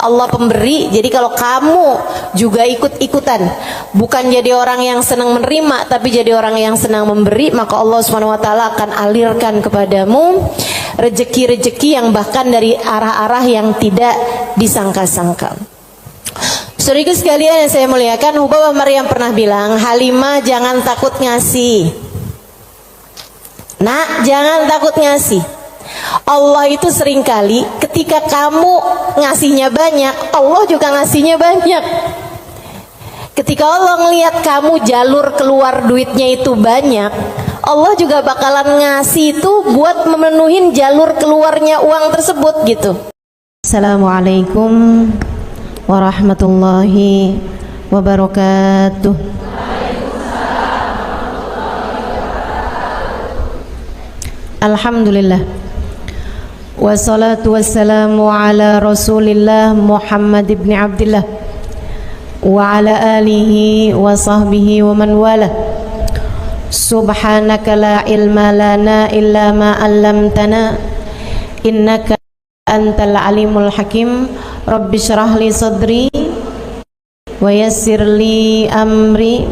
Allah pemberi. Jadi kalau kamu juga ikut-ikutan, bukan jadi orang yang senang menerima, tapi jadi orang yang senang memberi, maka Allah Subhanahu wa taala akan alirkan kepadamu rezeki-rezeki yang bahkan dari arah-arah yang tidak disangka-sangka. Saudaraku sekalian yang saya muliakan, Hubabah Maryam pernah bilang, Halimah jangan takut ngasih. Nak, jangan takut ngasih. Allah itu seringkali ketika kamu ngasihnya banyak, Allah juga ngasihnya banyak. Ketika Allah ngelihat kamu jalur keluar duitnya itu banyak, Allah juga bakalan ngasih itu buat memenuhin jalur keluarnya uang tersebut gitu. Assalamualaikum warahmatullahi wabarakatuh. Alhamdulillah, wassalatu wassalamu ala rasulillah Muhammad ibn Abdillah wa ala alihi wa sahbihi wa man wala. Subhanaka la ilma lana illa ma 'allamtana innaka antal alimul hakim. Rabbi shrah li sadri wa yassir li amri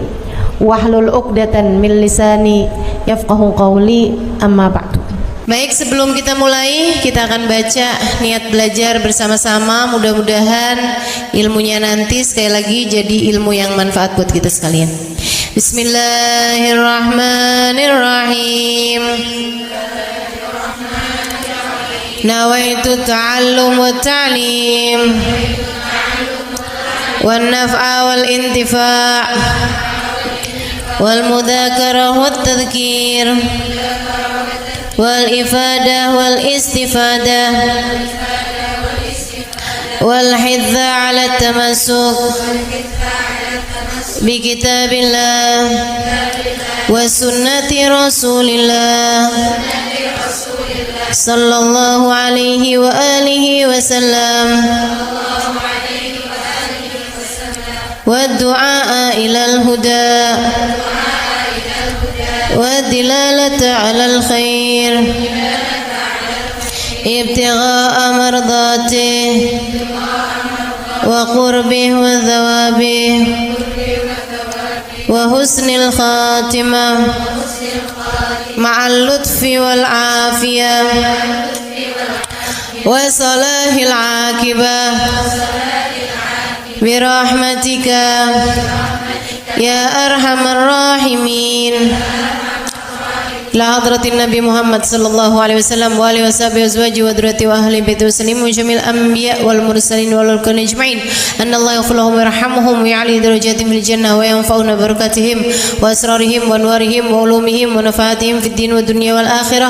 wahlul 'uqdatan min lisani yafqahu qawli, amma ba'du. Baik, sebelum kita mulai, kita akan baca niat belajar bersama-sama. Mudah-mudahan ilmunya nanti sekali lagi jadi ilmu yang manfaat buat kita sekalian. Bismillahirrahmanirrahim. Nawaitu ta'allum wa ta'lim wan naf'a wal intifa' wal mudzakarah wat tadhkir wal ifadah wal istifadah wal hidza ala tamassuk bi kitabillah wa sunnati rasulillah sallallahu alaihi wa alihi wasallam wa du'a ilal huda والدلالة على الخير ابتغاء مرضاته وقربه وثوابه وحسن الخاتمة مع اللطف والعافية وصلاح العاقبة برحمتك يا أرحم الراحمين. La hadratin Nabi Muhammad sallallahu alaihi wasallam wa alihi washabihi wazwaji wa dhurriyyati wa ahli baiti wasallimu jamil anbiya wal mursalin wal ulqan ajma'in. Anna Allah yaghfiruhum wa yarhamuhum wa ya'li darajatihim fil jannah wa yanfa'una barakatihim wa asrarihim wa anwarihim wa ulumihim wa nafaatihim fid din wa dunya wal akhirah.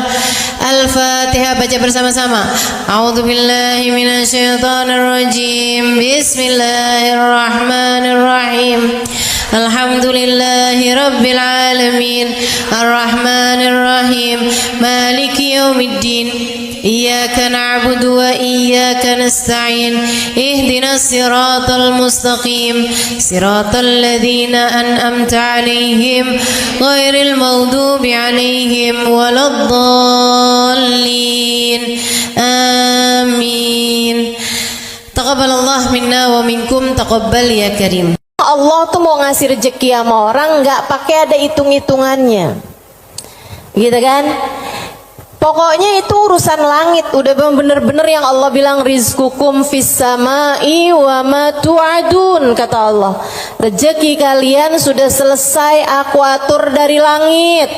Al-Fatihah, baca bersama-sama. A'udzu billahi minasy syaithanir rajim. Bismillahirrahmanirrahim. Alhamdulillahi rabbil alamin. Ar-Rahmanir Rahim. Maliki yaumiddin. Iyyaka na'budu wa iyyaka nasta'in. Ihdinas siratal mustaqim. Siratal ladzina an'amta 'alaihim ghairil maghdubi 'alaihim waladdallin. Amin. Taqabbalallahu minna wa minkum, taqabbal ya karim. Allah tuh mau ngasih rezeki sama orang nggak pakai ada hitung-hitungannya, gitu kan? Pokoknya itu urusan langit, udah bener-bener yang Allah bilang rizqukum fis samai wa ma tu'adun, kata Allah. Rezeki kalian sudah selesai aku atur dari langit.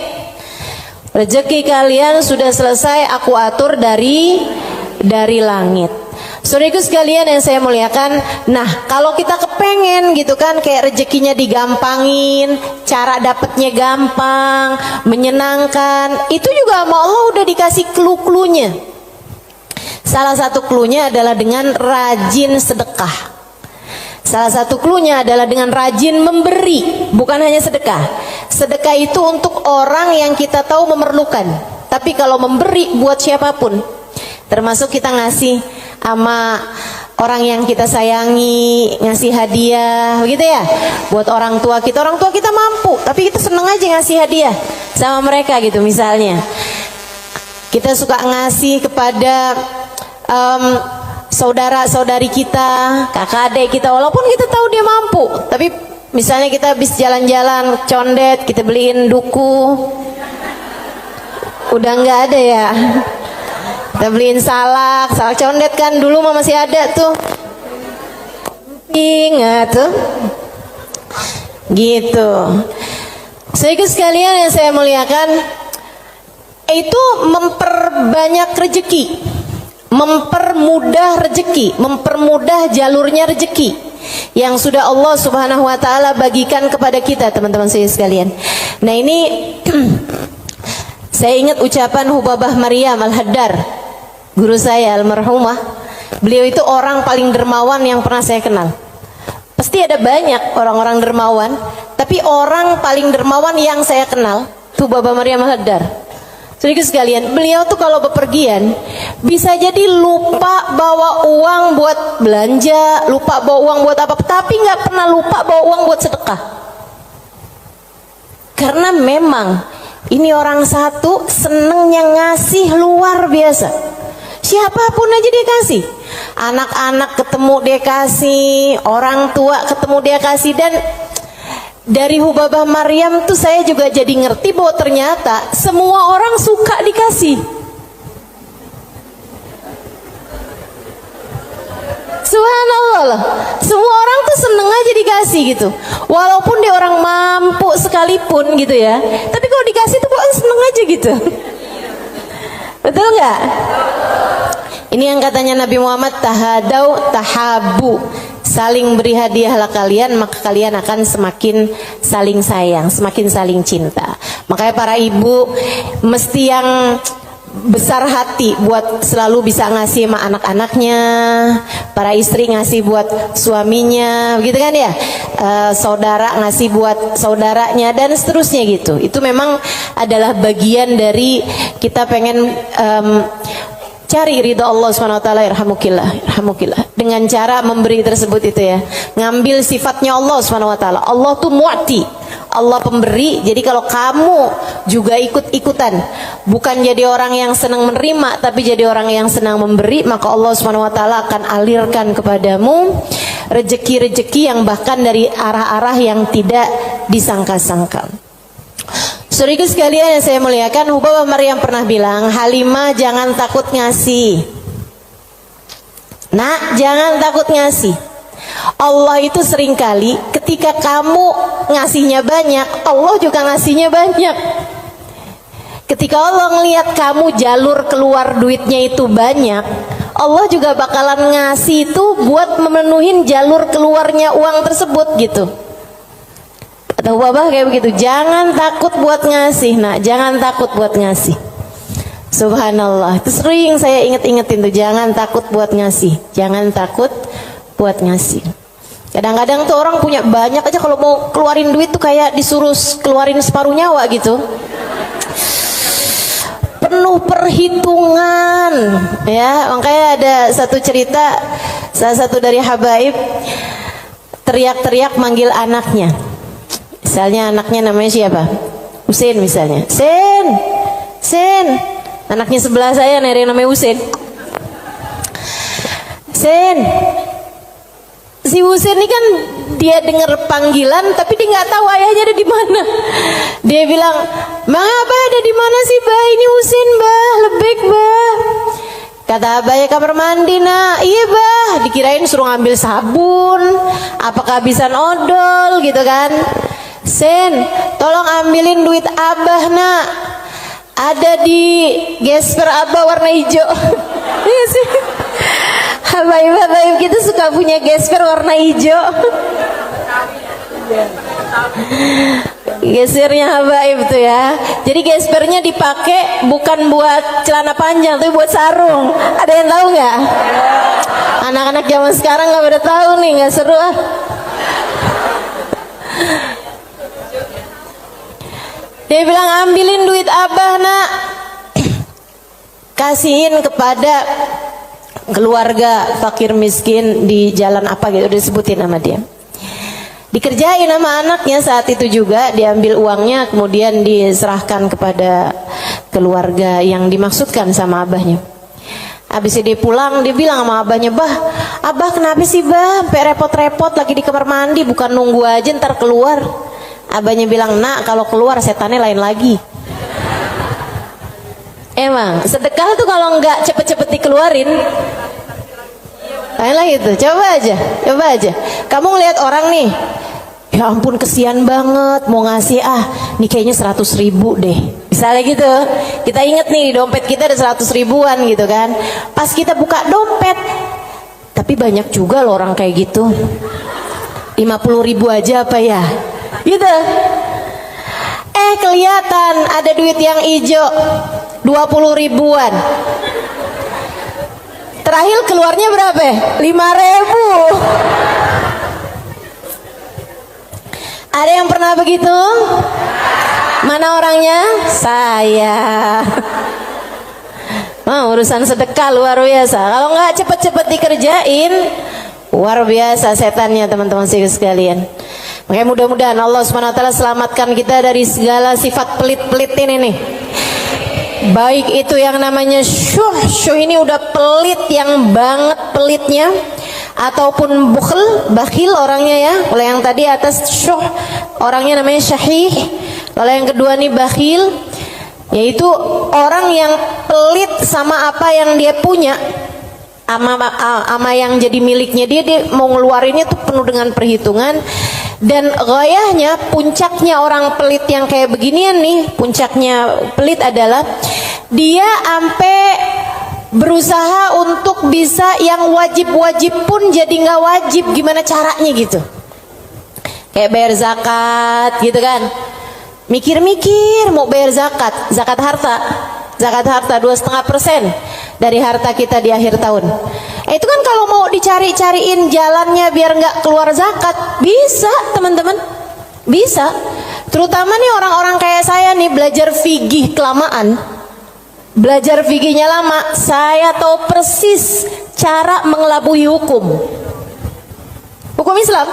Rezeki kalian sudah selesai aku atur dari langit. Saudaraku sekalian yang saya muliakan, nah kalau kita kepengen gitu kan kayak rezekinya digampangin, cara dapatnya gampang, menyenangkan, itu juga sama Allah udah dikasih clue-cluenya. Salah satu cluenya adalah dengan rajin sedekah. Salah satu cluenya adalah dengan rajin memberi, bukan hanya sedekah. Sedekah itu untuk orang yang kita tahu memerlukan, tapi kalau memberi buat siapapun, termasuk kita ngasih sama orang yang kita sayangi, ngasih hadiah, begitu ya. Buat orang tua kita mampu, tapi kita seneng aja ngasih hadiah sama mereka gitu. Misalnya kita suka ngasih kepada saudara-saudari kita, kakak adik kita, walaupun kita tahu dia mampu, tapi misalnya kita habis jalan-jalan condet, kita beliin duku, udah nggak ada ya. Kita beliin salak condet kan, dulu mah masih ada tuh. Ingat tuh. Gitu. Saudara sekalian yang saya muliakan, itu memperbanyak rezeki, mempermudah rezeki, mempermudah jalurnya rezeki yang sudah Allah Subhanahu wa taala bagikan kepada kita, teman-teman saya sekalian. Nah, ini saya ingat ucapan Hubabah Maryam Al-Haddar, guru saya almarhumah. Beliau itu orang paling dermawan yang pernah saya kenal. Pasti ada banyak orang-orang dermawan, tapi orang paling dermawan yang saya kenal Hubabah Maryam Al-Haddar. Saudara sekalian, beliau tuh kalau bepergian bisa jadi lupa bawa uang buat belanja, lupa bawa uang buat apa, tapi nggak pernah lupa bawa uang buat sedekah. Karena memang ini orang satu senengnya ngasih luar biasa. Siapapun aja dia kasih. Anak-anak ketemu dia kasih, orang tua ketemu dia kasih. Dan dari Hubabah Maryam tuh saya juga jadi ngerti bahwa ternyata semua orang suka dikasih. Subhanallah loh. Semua orang tuh seneng aja dikasih gitu. Walaupun dia orang mampu sekalipun gitu ya, tapi kalau dikasih tuh kok seneng aja gitu. Betul nggak? Ini yang katanya Nabi Muhammad, tahadau tahabu, saling beri hadiahlah kalian, maka kalian akan semakin saling sayang, semakin saling cinta. Makanya para ibu mesti yang besar hati buat selalu bisa ngasih sama anak-anaknya, para istri ngasih buat suaminya, begitu kan ya, saudara ngasih buat saudaranya dan seterusnya gitu. Itu memang adalah bagian dari kita pengen cari ridha Allah SWT. Irhamukillah dengan cara memberi tersebut itu ya, ngambil sifatnya Allah SWT. Allah tuh mu'ti, Allah pemberi. Jadi kalau kamu juga ikut-ikutan, bukan jadi orang yang senang menerima, tapi jadi orang yang senang memberi, maka Allah SWT akan alirkan kepadamu rezeki-rezeki yang bahkan dari arah-arah yang tidak disangka-sangka. Saudara sekalian yang saya muliakan, Hubabah Maryam pernah bilang, Halimah jangan takut ngasih. Nak, jangan takut ngasih. Allah itu seringkali ketika kamu ngasihnya banyak, Allah juga ngasihnya banyak. Ketika Allah ngelihat kamu jalur keluar duitnya itu banyak, Allah juga bakalan ngasih itu buat memenuhin jalur keluarnya uang tersebut gitu. Atau Hubabah kayak begitu, jangan takut buat ngasih, nak, jangan takut buat ngasih. Subhanallah, itu sering saya inget-ingetin tuh, jangan takut buat ngasih, jangan takut buat ngasih. Kadang-kadang tuh orang punya banyak aja, kalau mau keluarin duit tuh kayak disuruh keluarin separuh nyawa gitu, penuh perhitungan ya. Makanya ada satu cerita, salah satu dari habaib teriak-teriak manggil anaknya. Misalnya anaknya namanya siapa? Husein misalnya. Sen, Sen. Anaknya sebelah saya ada yang namanya Husein. Sen. Si Husein ini kan dia dengar panggilan tapi dia nggak tahu ayahnya ada di mana. Dia bilang, "Ma, Abah ada di mana sih, Bah? Ini Husein, Bah. Lebek, Bah." Kata abahnya, kamar mandi, nak. Iya, Bah. Dikirain suruh ngambil sabun, apa kehabisan odol gitu kan. Sen, tolong ambilin duit Abah, nak. Ada di gesper Abah warna hijau. Iya sih. Habaib-habaib kita suka punya gesper warna hijau. Gesernya habaib tuh ya. Jadi gespernya dipakai bukan buat celana panjang, tapi buat sarung. Ada yang tahu nggak? Anak-anak zaman sekarang nggak pada tahu nih, nggak seru ah. Dia bilang, ambilin duit Abah, nak. Kasihin kepada keluarga fakir miskin di jalan apa gitu, udah disebutin nama dia. Dikerjain sama anaknya saat itu juga, diambil uangnya kemudian diserahkan kepada keluarga yang dimaksudkan sama abahnya. Habis dia pulang, dia bilang sama abahnya, "Bah, abah kenapa sih bah sampai repot-repot lagi di kamar mandi, bukan nunggu aja ntar keluar." Abahnya bilang, "Nak, kalau keluar setannya lain lagi." Emang sedekah tuh kalau nggak cepet-cepet dikeluarin lain lagi tuh. Coba aja kamu ngeliat orang nih, ya ampun kesian banget, mau ngasih nih kayaknya 100.000 deh misalnya gitu. Kita inget nih di dompet kita ada 100 ribuan gitu kan. Pas kita buka dompet, tapi banyak juga loh orang kayak gitu, 50.000 aja apa ya gitu. Kelihatan ada duit yang hijau 20 ribuan. Terakhir keluarnya berapa? 5.000. Ada yang pernah begitu? Mana orangnya? Saya. Urusan sedekah luar biasa. Kalau nggak cepet-cepet dikerjain, luar biasa setannya teman-teman sekalian. Makanya mudah-mudahan Allah Subhanahu wa taala selamatkan kita dari segala sifat pelit-pelit ini nih. Baik itu yang namanya syuh ini udah pelit yang banget pelitnya, ataupun bakhil orangnya ya. Kalau yang tadi atas syuh orangnya namanya syahih. Kalau yang kedua nih bakhil, yaitu orang yang pelit sama apa yang dia punya, ama yang jadi miliknya dia mau ngeluarinnya tuh penuh dengan perhitungan. Dan gayahnya, puncaknya orang pelit yang kayak beginian nih, puncaknya pelit adalah dia sampai berusaha untuk bisa yang wajib-wajib pun jadi nggak wajib. Gimana caranya gitu? Kayak bayar zakat gitu kan, mikir-mikir mau bayar zakat harta 2,5% dari harta kita di akhir tahun. Itu kan kalau mau dicari-cariin jalannya biar nggak keluar zakat, bisa teman-teman, bisa. Terutama nih orang-orang kayak saya nih, belajar fikih kelamaan, belajar fikihnya lama, saya tahu persis cara mengelabui hukum Islam.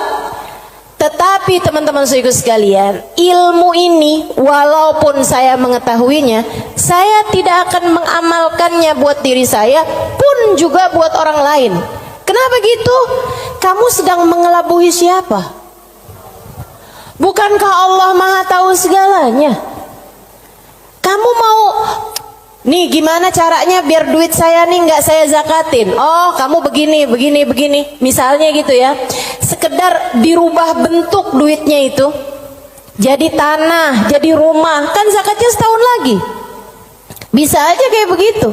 Tetapi teman-teman saudaraku sekalian, ilmu ini walaupun saya mengetahuinya, saya tidak akan mengamalkannya buat diri saya pun juga buat orang lain. Kenapa gitu? Kamu sedang mengelabui siapa? Bukankah Allah Maha tahu segalanya? Kamu mau nih gimana caranya biar duit saya nih nggak saya zakatin? Oh, kamu begini. Misalnya gitu ya. Sekedar dirubah bentuk duitnya itu. Jadi tanah, jadi rumah, kan zakatnya setahun lagi. Bisa aja kayak begitu.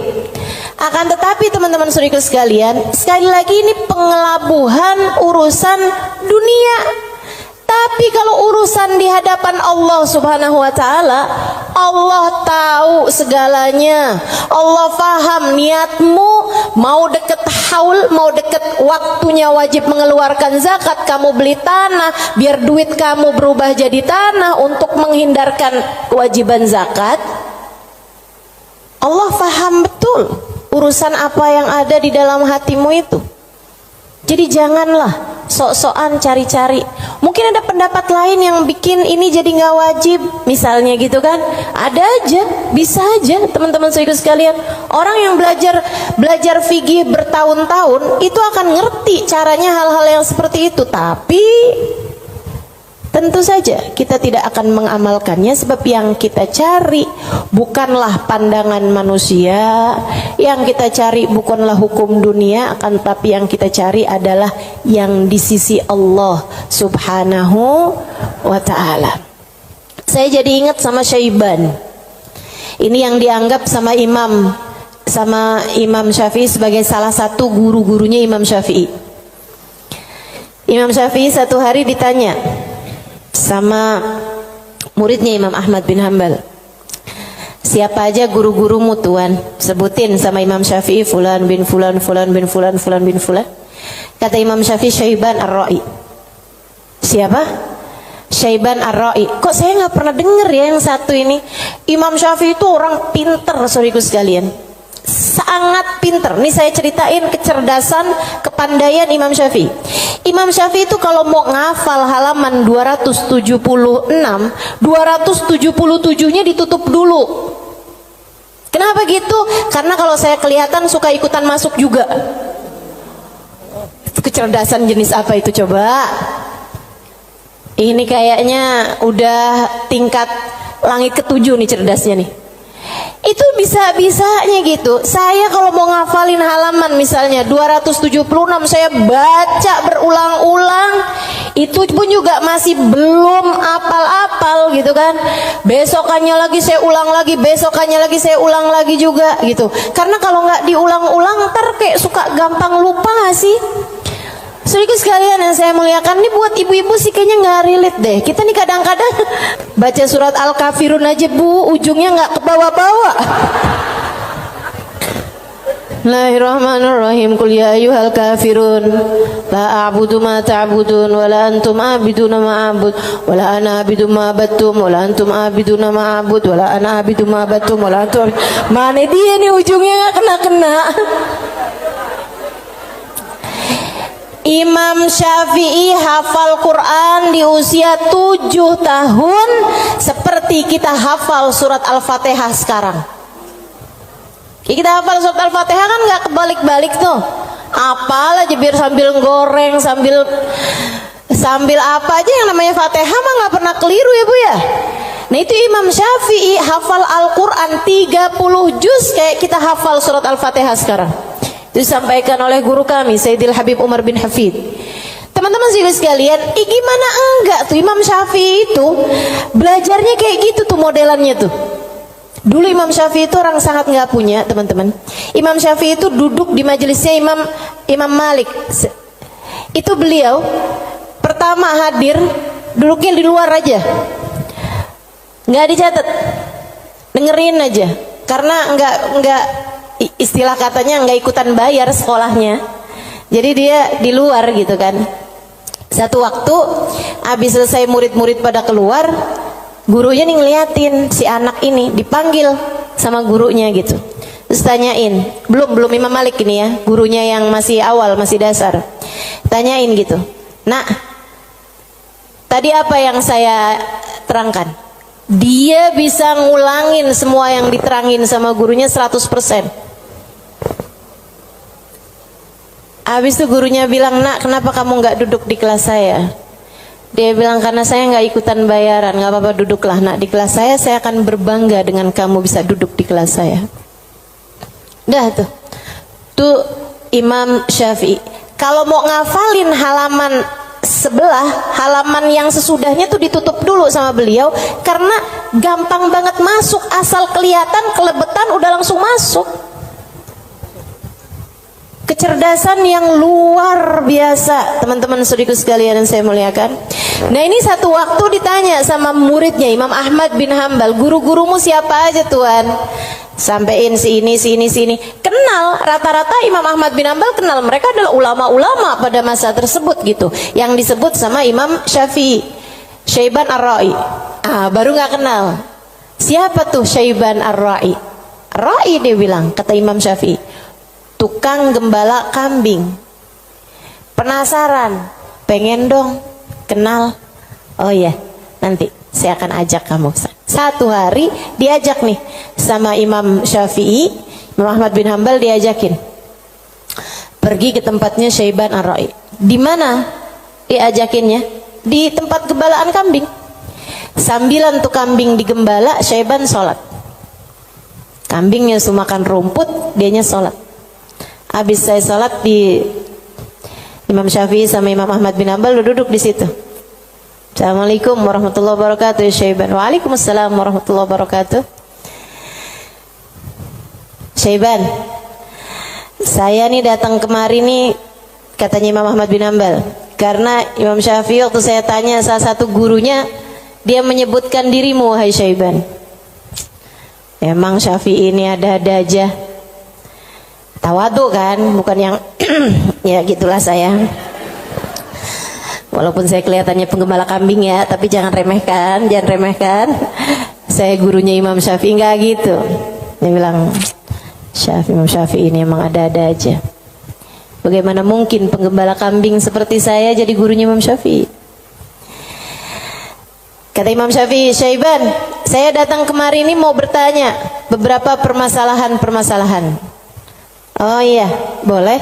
Akan tetapi teman-teman saudaraku sekalian, sekali lagi ini pengelabuhan urusan dunia. Tapi kalau urusan di hadapan Allah Subhanahu wa taala, Allah tahu segalanya. Allah paham niatmu, mau deket haul, mau deket waktunya wajib mengeluarkan zakat, kamu beli tanah biar duit kamu berubah jadi tanah untuk menghindarkan kewajiban zakat. Allah paham betul urusan apa yang ada di dalam hatimu itu. Jadi janganlah sok-sokan cari-cari. Mungkin ada pendapat lain yang bikin ini jadi nggak wajib, misalnya gitu kan. Ada aja, bisa aja teman-teman saudara sekalian. Orang yang belajar fikih bertahun-tahun itu akan ngerti caranya hal-hal yang seperti itu. Tapi tentu saja kita tidak akan mengamalkannya, sebab yang kita cari bukanlah pandangan manusia, yang kita cari bukanlah hukum dunia, akan tetapi yang kita cari adalah yang di sisi Allah Subhanahu wa ta'ala. Saya jadi ingat sama Syaiban. Ini yang dianggap sama Imam Syafi'i sebagai salah satu guru-gurunya Imam Syafi'i. Imam Syafi'i satu hari ditanya sama muridnya Imam Ahmad bin Hanbal, siapa aja guru-gurumu tuan? Sebutin sama Imam Syafi'i, fulan bin fulan, fulan bin fulan, fulan bin fulan. Kata Imam Syafi'i, Syaiban Ar-Ra'i. Siapa? Syaiban Ar-Ra'i. Kok saya nggak pernah dengar ya yang satu ini? Imam Syafi'i itu orang pinter, saudaraku sekalian, sangat pinter. Nih saya ceritain kecerdasan, kepandaian Imam Syafi'i. Imam Syafi'i itu kalau mau ngafal halaman 276, 277-nya ditutup dulu. Kenapa gitu? Karena kalau saya kelihatan suka ikutan masuk juga. Kecerdasan jenis apa itu coba? Ini kayaknya udah tingkat langit ke-7 nih cerdasnya nih. Itu bisa-bisanya gitu. Saya kalau mau ngafalin halaman misalnya 276, saya baca berulang-ulang, itu pun juga masih belum apal-apal gitu kan. Besokannya lagi saya ulang lagi, besokannya lagi saya ulang lagi juga gitu. Karena kalau nggak diulang-ulang ntar kayak suka gampang lupa nggak sih? Saudaraku sekalian yang saya muliakan, ini buat ibu-ibu sih kayaknya nggak relate deh. Kita nih kadang-kadang baca surat Al-Kafirun aja bu, ujungnya nggak ke bawah-bawah. Bismillahirrahmanirrahim. Qul ya ayyuhal kafirun la a'budu ma ta'budun wa la antum a'biduna ma a'bud wa la ana a'budu ma abattum wa la antum a'biduna ma a'bud wa la ana a'budu ma abattum wa la antum. Mana dia nih ujungnya nggak kena-kena. Imam Syafi'i hafal Quran di usia 7 tahun seperti kita hafal surat Al-Fatihah sekarang. Kita hafal surat Al-Fatihah kan nggak kebalik-balik tuh. Apal aja biar sambil goreng, sambil apa aja yang namanya Fatihah mah nggak pernah keliru ya bu ya. Nah itu Imam Syafi'i hafal Al-Quran 30 juz kayak kita hafal surat Al-Fatihah sekarang. Disampaikan oleh guru kami Sayyidil Habib Umar bin Hafid. Teman-teman sekalian, gimana enggak tuh Imam Syafi'i itu belajarnya kayak gitu tuh modelannya tuh. Dulu Imam Syafi'i itu orang sangat nggak punya teman-teman. Imam Syafi'i itu duduk di majelisnya Imam Malik. Itu beliau pertama hadir duduknya di luar aja, nggak dicatat, dengerin aja. Karena nggak istilah katanya nggak ikutan bayar sekolahnya, jadi dia di luar gitu kan. Satu waktu habis selesai murid-murid pada keluar, gurunya nih ngeliatin si anak ini dipanggil sama gurunya gitu. Terus tanyain, belum Imam Malik ini ya, gurunya yang masih awal, masih dasar. Tanyain gitu, nak, tadi apa yang saya terangkan? Dia bisa ngulangin semua yang diterangin sama gurunya 100%. Habis itu gurunya bilang, nak kenapa kamu nggak duduk di kelas saya? Dia bilang, karena saya nggak ikutan bayaran. Nggak apa-apa, duduklah nak di kelas saya akan berbangga dengan kamu bisa duduk di kelas saya. Dah tuh Imam Syafi'i. Kalau mau ngafalin halaman sebelah, halaman yang sesudahnya tuh ditutup dulu sama beliau, karena gampang banget masuk, asal kelihatan kelebetan udah langsung masuk. Kecerdasan yang luar biasa teman-teman saudaraku sekalian yang saya muliakan. Nah ini satu waktu ditanya sama muridnya Imam Ahmad bin Hambal, guru-gurumu siapa aja tuan? Sampein si ini. Kenal, rata-rata Imam Ahmad bin Hambal kenal, mereka adalah ulama-ulama pada masa tersebut gitu, yang disebut sama Imam Syafi'i, Syaiban Ar-Ra'i. Baru nggak kenal. Siapa tuh Syaiban Ar-Ra'i? Ra'i dia bilang, kata Imam Syafi'i, tukang gembala kambing. Penasaran, pengen dong kenal. Oh ya, nanti saya akan ajak kamu. Satu hari diajak nih sama Imam Syafi'i, Imam Ahmad bin Hambal diajakin pergi ke tempatnya Syaiban Ar-Ra'i. Di mana diajakinnya? Di tempat gembalaan kambing. Sambilan tuh kambing digembala, Syaiban sholat. Kambingnya semua makan rumput, dianya sholat. Habis saya sholat, di Imam Syafi'i sama Imam Ahmad bin Hambal duduk di situ. Assalamualaikum warahmatullahi wabarakatuh ya Syaiban. Waalaikumsalam warahmatullahi wabarakatuh. Syaiban, saya nih datang kemari nih, katanya Imam Ahmad bin Hambal, karena Imam Syafi'i waktu saya tanya salah satu gurunya, dia menyebutkan dirimu wahai Syaiban. Emang Syafi'i ini ada-ada aja. Tawadu kan, bukan yang ya gitulah saya. Walaupun saya kelihatannya penggembala kambing ya, tapi jangan remehkan. Saya gurunya Imam Syafi'i, enggak gitu. Dia bilang, Imam Syafi'i ini emang ada-ada aja. Bagaimana mungkin penggembala kambing seperti saya jadi gurunya Imam Syafi'i? Kata Imam Syafi'i, Syaiban, Saya datang kemari ini mau bertanya beberapa permasalahan. Oh iya, boleh.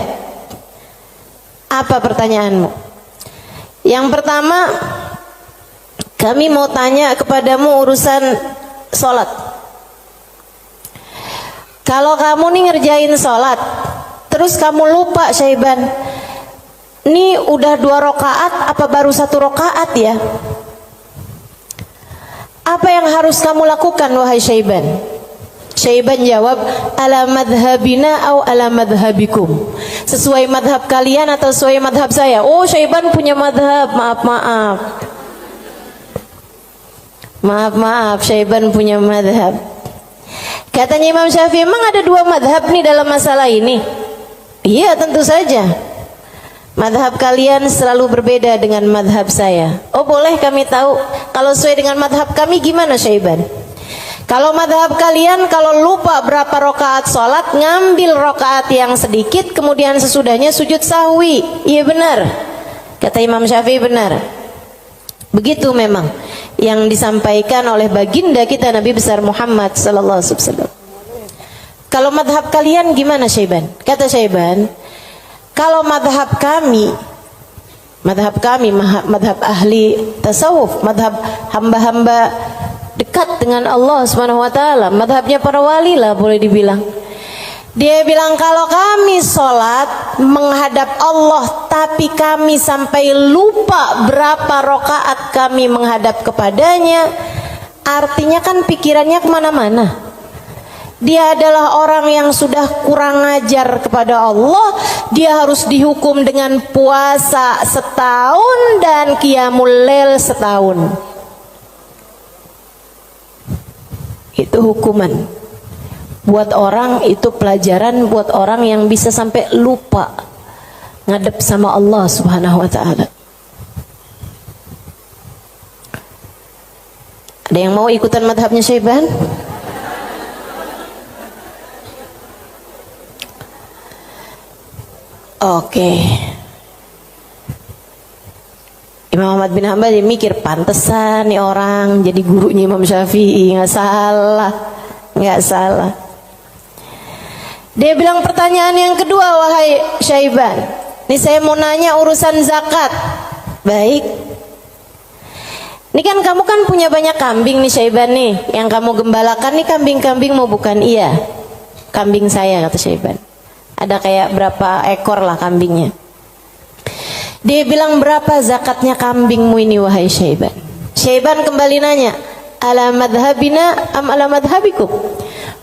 Apa pertanyaanmu? Yang pertama, kami mau tanya kepadamu urusan sholat. Kalau kamu nih ngerjain sholat, terus kamu lupa Syaiban, ini udah 2 rakaat apa baru 1 rakaat ya? Apa yang harus kamu lakukan wahai Syaiban? Syaiban jawab, ala madhabina au ala madhabikum. Sesuai madhab kalian atau sesuai madhab saya? Oh, Syaiban punya madhab, maaf, Syaiban punya madhab. Katanya Imam Syafi'i, emang ada 2 madhab nih dalam masalah ini? Iya, tentu saja. Madhab kalian selalu berbeda dengan madhab saya. Oh, boleh kami tahu kalau sesuai dengan madhab kami gimana Syaiban? Kalau madhab kalian, kalau lupa berapa rakaat sholat, ngambil rakaat yang sedikit, kemudian sesudahnya sujud sahwi. Iya benar, kata Imam Syafi'i, benar. Begitu memang yang disampaikan oleh baginda kita Nabi besar Muhammad sallallahu alaihi wasallam. Kalau madhab kalian gimana Syaiban? Kata Syaiban, kalau madhab kami, madhab ahli tasawuf, madhab hamba-hamba dekat dengan Allah Subhanahu wa taala, madhabnya para wali lah boleh dibilang. Dia bilang kalau kami sholat menghadap Allah tapi kami sampai lupa berapa rakaat kami menghadap kepadanya, artinya kan pikirannya kemana-mana. Dia adalah orang yang sudah kurang ajar kepada Allah. Dia harus dihukum dengan puasa setahun dan qiyamul lail setahun. Itu hukuman buat orang, itu pelajaran buat orang yang bisa sampai lupa ngadep sama Allah Subhanahu wa taala. Ada yang mau ikutan madhabnya Syaiban? Oke. Imam Ahmad bin Hanbal dia mikir, pantesan nih orang jadi gurunya Imam Syafi'i. Nggak salah. Dia bilang pertanyaan yang kedua, wahai Syaiban, ini saya mau nanya urusan zakat. Baik. Ini kan kamu kan punya banyak kambing nih Syaiban nih. Yang kamu gembalakan nih kambing-kambing mau bukan? Iya, kambing saya, kata Syaiban. Ada kayak berapa ekor lah kambingnya. Dia bilang, berapa zakatnya kambingmu ini wahai Syaiban? Syaiban kembali nanya, ala madhabina am ala madhabikum?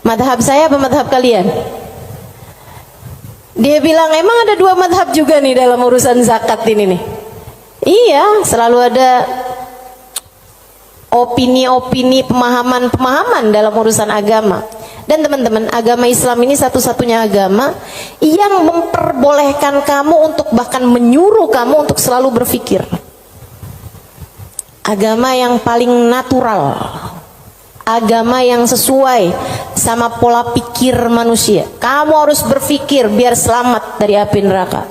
Madhab saya apa madhab kalian? Dia bilang, emang ada 2 madhab juga nih dalam urusan zakat ini nih? Iya, selalu ada opini-opini, pemahaman-pemahaman dalam urusan agama. Dan teman-teman, agama Islam ini satu-satunya agama yang memperbolehkan kamu untuk bahkan menyuruh kamu untuk selalu berpikir. Agama yang paling natural, agama yang sesuai sama pola pikir manusia. Kamu harus berpikir biar selamat dari api neraka.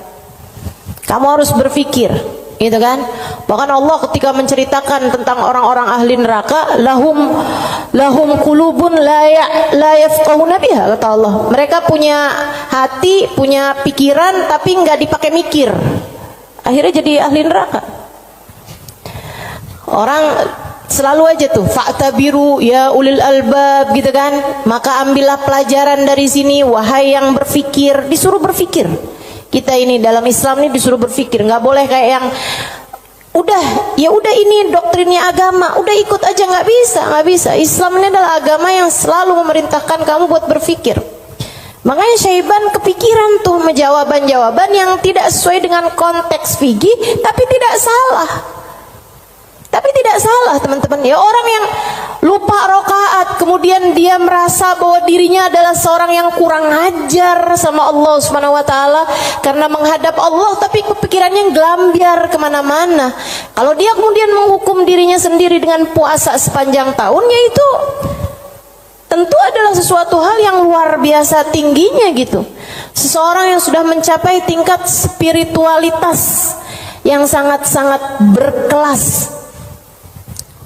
Kamu harus berpikir, gitu kan? Bahkan Allah ketika menceritakan tentang orang-orang ahli neraka, lahum qulubun la yafqahuna biha, kata Allah. Mereka punya hati, punya pikiran tapi nggak dipakai mikir. Akhirnya jadi ahli neraka. Orang selalu aja tuh fa'tabiru ya ulil albab, gitu kan? Maka ambillah pelajaran dari sini wahai yang berpikir. Disuruh berpikir. Kita ini dalam Islam ini disuruh berpikir, nggak boleh kayak yang udah ini doktrinnya agama, udah ikut aja, nggak bisa. Islam ini adalah agama yang selalu memerintahkan kamu buat berpikir. Makanya Syaiban kepikiran tuh jawaban-jawaban yang tidak sesuai dengan konteks fikih, tapi tidak salah. Teman-teman. Ya orang yang lupa rakaat, kemudian dia merasa bahwa dirinya adalah seorang yang kurang ajar sama Allah Subhanahu wa taala karena menghadap Allah, tapi kepikirannya gelambiar kemana-mana. Kalau dia kemudian menghukum dirinya sendiri dengan puasa sepanjang tahunnya, itu tentu adalah sesuatu hal yang luar biasa tingginya gitu. Seseorang yang sudah mencapai tingkat spiritualitas yang sangat-sangat berkelas.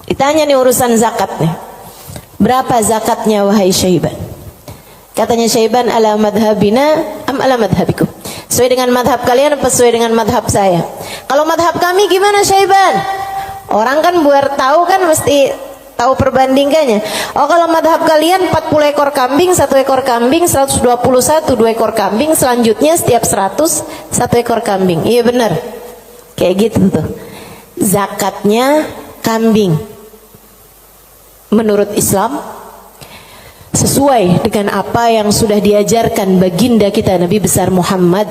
Ditanya nih urusan zakat nih. Berapa zakatnya wahai Syaiban? Katanya Syaiban, ala madhabina am ala madhabikum? Sesuai dengan madhab kalian apa sesuai dengan madhab saya? Kalau madhab kami gimana Syaiban? Orang kan buat tahu kan mesti tahu perbandingannya. Oh kalau madhab kalian 40 ekor kambing, 1 ekor kambing, 121, 2 ekor kambing, selanjutnya setiap 100, 1 ekor kambing. Iya benar. Kayak gitu tuh. Zakatnya kambing. Menurut Islam sesuai dengan apa yang sudah diajarkan baginda kita Nabi besar Muhammad.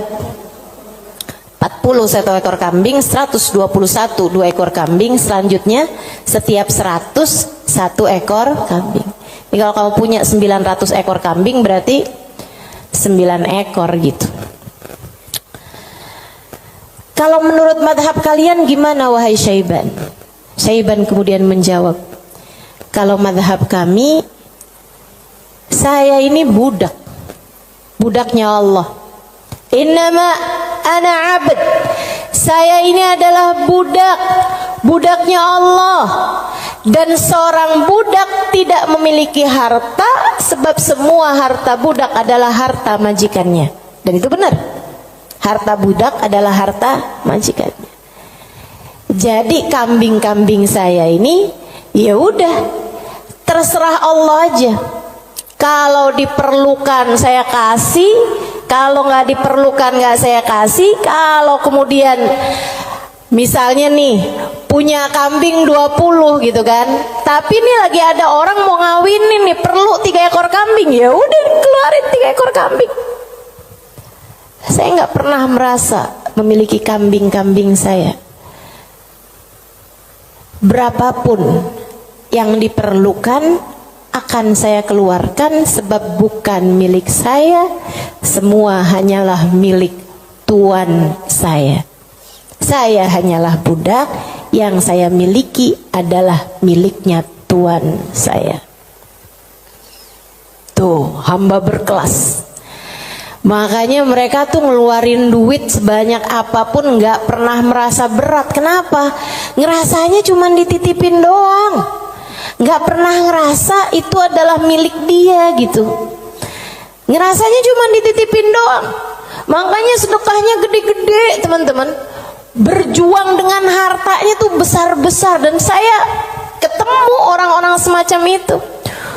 40 1 ekor kambing, 121 2 ekor kambing, selanjutnya setiap 100 1 ekor kambing. Jadi kalau kamu punya 900 ekor kambing berarti 9 ekor gitu. Kalau menurut madhab kalian gimana wahai Syaiban? Syaiban kemudian menjawab, kalau madhab kami, saya ini budak, budaknya Allah. Innama ana abd, saya ini adalah budak, budaknya Allah. Dan seorang budak tidak memiliki harta, sebab semua harta budak adalah harta majikannya. Dan itu benar, harta budak adalah harta majikannya. Jadi kambing-kambing saya ini ya udah terserah Allah aja. Kalau diperlukan saya kasih, kalau nggak diperlukan nggak saya kasih. Kalau kemudian misalnya nih punya kambing 20 gitu kan, tapi nih lagi ada orang mau ngawinin nih, perlu 3 ekor kambing, ya udah keluarin 3 ekor kambing. Saya nggak pernah merasa memiliki kambing-kambing saya. Berapapun yang diperlukan akan saya keluarkan, sebab bukan milik saya, semua hanyalah milik Tuan saya. Saya hanyalah budak, yang saya miliki adalah miliknya Tuan saya. Tuh, hamba berkelas. Makanya mereka tuh ngeluarin duit sebanyak apapun nggak pernah merasa berat. Kenapa? Ngerasanya cuma dititipin doang, nggak pernah ngerasa itu adalah milik dia gitu. Ngerasanya cuma dititipin doang. Makanya sedekahnya gede-gede teman-teman. Berjuang dengan hartanya tuh besar-besar. Dan saya ketemu orang-orang semacam itu.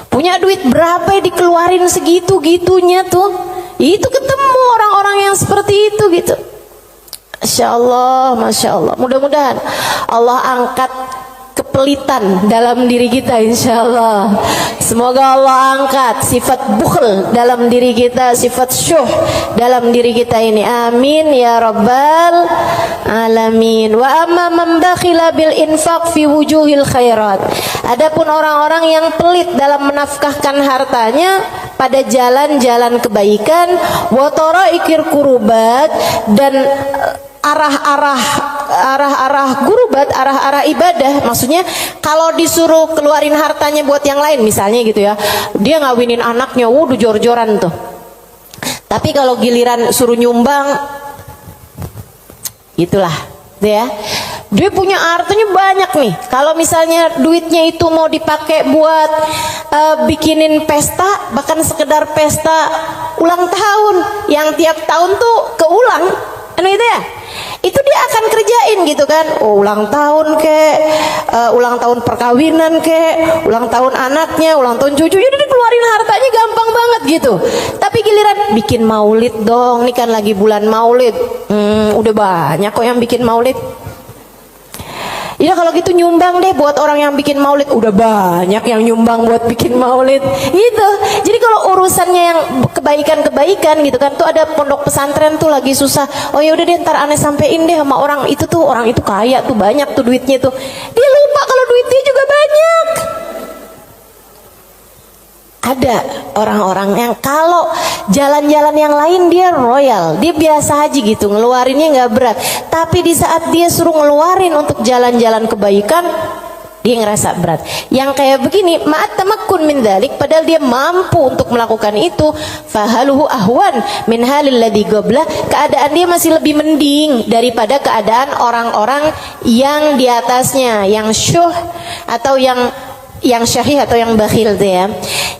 Punya duit berapa ya dikeluarin segitu-gitunya tuh. Itu ketemu orang-orang yang seperti itu gitu. Masya Allah, Masya Allah. Mudah-mudahan Allah angkat kepelitan dalam diri kita, insya Allah. Semoga Allah angkat sifat bukhl dalam diri kita, sifat syuh dalam diri kita ini. Amin ya rabbal alamin. Wa amma man bakhila bil infaq fi wujuhil khairat. Adapun orang-orang yang pelit dalam menafkahkan hartanya pada jalan-jalan kebaikan, wa taraikir kurubat, dan arah-arah gurubat, arah-arah ibadah. Maksudnya kalau disuruh keluarin hartanya buat yang lain misalnya gitu ya, dia ngawinin anaknya, wuduh jor-joran tuh. Tapi kalau giliran suruh nyumbang, gitulah ya, dia punya hartanya banyak nih. Kalau misalnya duitnya itu mau dipakai buat bikinin pesta, bahkan sekedar pesta ulang tahun yang tiap tahun tuh keulang, itu ya, itu dia akan kerjain gitu kan. Oh, ulang tahun kek, ulang tahun perkawinan kek, ulang tahun anaknya, ulang tahun cucunya, dia keluarin hartanya gampang banget gitu. Tapi giliran bikin maulid dong, ini kan lagi bulan maulid, udah banyak kok yang bikin maulid. Ya kalau gitu nyumbang deh buat orang yang bikin maulid, udah banyak yang nyumbang buat bikin maulid gitu. Jadi kalau urusannya yang kebaikan-kebaikan gitu kan, tuh ada pondok pesantren tuh lagi susah, oh ya udah deh ntar aneh sampein deh sama orang itu tuh, orang itu kaya tuh, banyak tuh duitnya tuh. Dia lupa kalau duitnya juga banyak. Ada orang-orang yang kalau jalan-jalan yang lain dia royal, dia biasa aja gitu, ngeluarinnya nggak berat. Tapi di saat dia suruh ngeluarin untuk jalan-jalan kebaikan, dia ngerasa berat. Yang kayak begini, ma'at tamakkun min dzalik, padahal dia mampu untuk melakukan itu, fahaluhu ahwan min halil ladzi qabla, keadaan dia masih lebih mending daripada keadaan orang-orang yang di atasnya, yang syuh atau yang yang syahih atau yang bakhil tuh ya.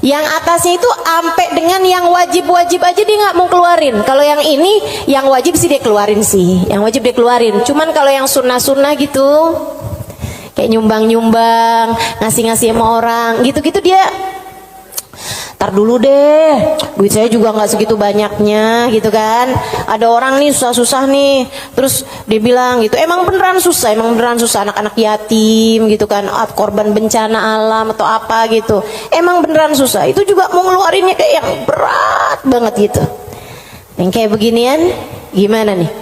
Yang atasnya itu sampai dengan yang wajib-wajib aja dia nggak mau keluarin. Kalau yang ini yang wajib sih dia keluarin sih. Yang wajib dia keluarin. Cuman kalau yang sunnah-sunnah gitu, kayak nyumbang-nyumbang, ngasih-ngasih sama orang, gitu-gitu dia tar dulu deh, duit saya juga nggak segitu banyaknya gitu kan. Ada orang nih susah-susah nih, terus dia bilang gitu, emang beneran susah anak-anak yatim gitu kan, korban bencana alam atau apa gitu, emang beneran susah. Itu juga mau ngeluarinnya kayak yang berat banget gitu. Yang kayak beginian gimana nih?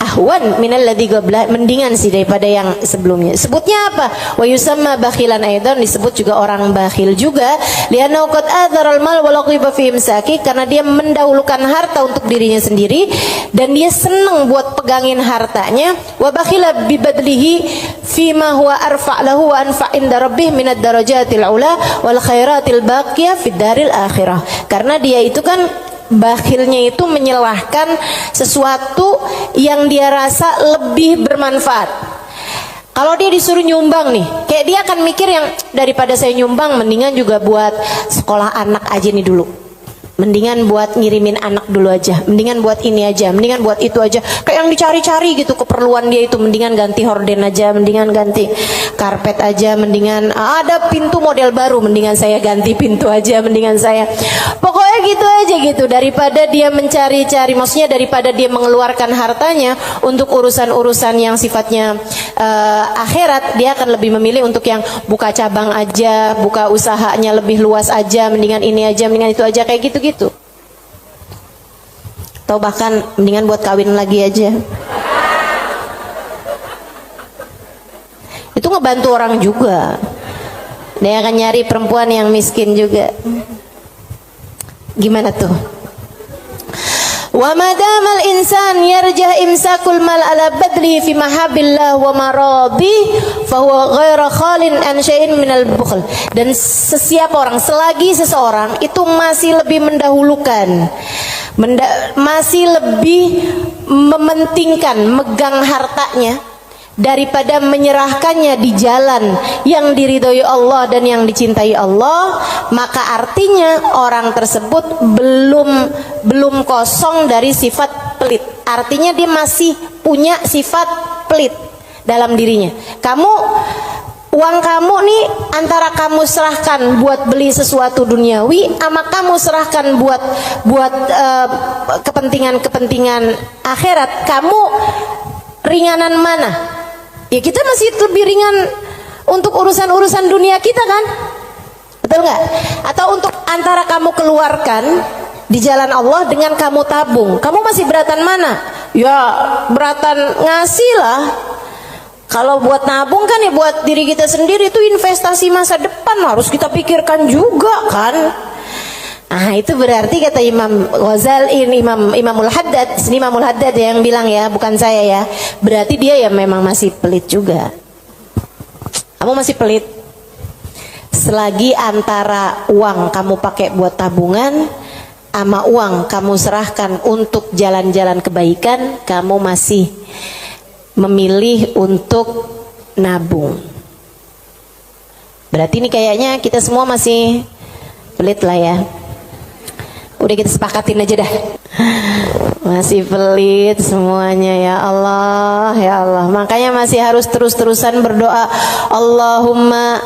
Ahwan minal ladzi qabla, mendingan sih daripada yang sebelumnya. Sebutnya apa? Wa yusamma bakhilan aidan, disebut juga orang bakhil juga. Li'annahu qad adharal mal wa laqiba fi imsaki, karena dia mendahulukan harta untuk dirinya sendiri dan dia senang buat pegangin hartanya. Wa bakhila bi badlihi fi ma huwa arfa' lahu wa anfa' inda rabbih minad darajatil ula wal khairatil baqiyah fid daril akhirah. Karena dia itu kan bakhilnya itu menyelahkan sesuatu yang dia rasa lebih bermanfaat. Kalau dia disuruh nyumbang nih, kayak dia akan mikir yang daripada saya nyumbang, mendingan juga buat sekolah anak aja nih dulu. Mendingan buat ngirimin anak dulu aja, mendingan buat ini aja, mendingan buat itu aja. Kayak yang dicari-cari gitu keperluan dia itu, mendingan ganti horden aja, mendingan ganti karpet aja, mendingan ada pintu model baru, mendingan saya ganti pintu aja, mendingan saya. Pokoknya gitu aja gitu, daripada dia mencari-cari, maksudnya daripada dia mengeluarkan hartanya untuk urusan-urusan yang sifatnya akhirat, dia akan lebih memilih untuk yang buka cabang aja, buka usahanya lebih luas aja, mendingan ini aja, mendingan itu aja, kayak gitu-gitu. Atau bahkan mendingan buat kawin lagi aja. Itu ngebantu orang juga. Dia akan nyari perempuan yang miskin juga. Gimana tuh? Wa madamal insan yarjah imsakul mal ala badli fi mahabillah wa maradi fa huwa ghairu khalin an syai'in minal bukhl. Dan sesiapa orang, selagi seseorang itu masih lebih mendahulukan, masih lebih mementingkan megang hartanya daripada menyerahkannya di jalan yang diridhoi Allah dan yang dicintai Allah, maka artinya orang tersebut belum kosong dari sifat pelit. Artinya dia masih punya sifat pelit dalam dirinya. Uang kamu nih antara kamu serahkan buat beli sesuatu duniawi, sama kamu serahkan buat kepentingan akhirat, kamu ringanan mana? Ya kita masih lebih ringan untuk urusan-urusan dunia kita kan, betul nggak? Atau untuk antara kamu keluarkan di jalan Allah dengan kamu tabung, kamu masih beratan mana? Ya beratan ngasih lah. Kalau buat nabung kan ya buat diri kita sendiri, itu investasi masa depan, harus kita pikirkan juga kan. Nah itu berarti kata Imam Ghazali, Imamul Haddad, sini Imamul Haddad yang bilang ya, bukan saya ya. Berarti dia ya memang masih pelit juga. Kamu masih pelit. Selagi antara uang kamu pakai buat tabungan sama uang kamu serahkan untuk jalan-jalan kebaikan, kamu masih memilih untuk nabung. Berarti ini kayaknya kita semua masih pelit lah ya. Udah kita sepakatin aja dah. Masih pelit semuanya, ya Allah, ya Allah. Makanya masih harus terus-terusan berdoa. Allahumma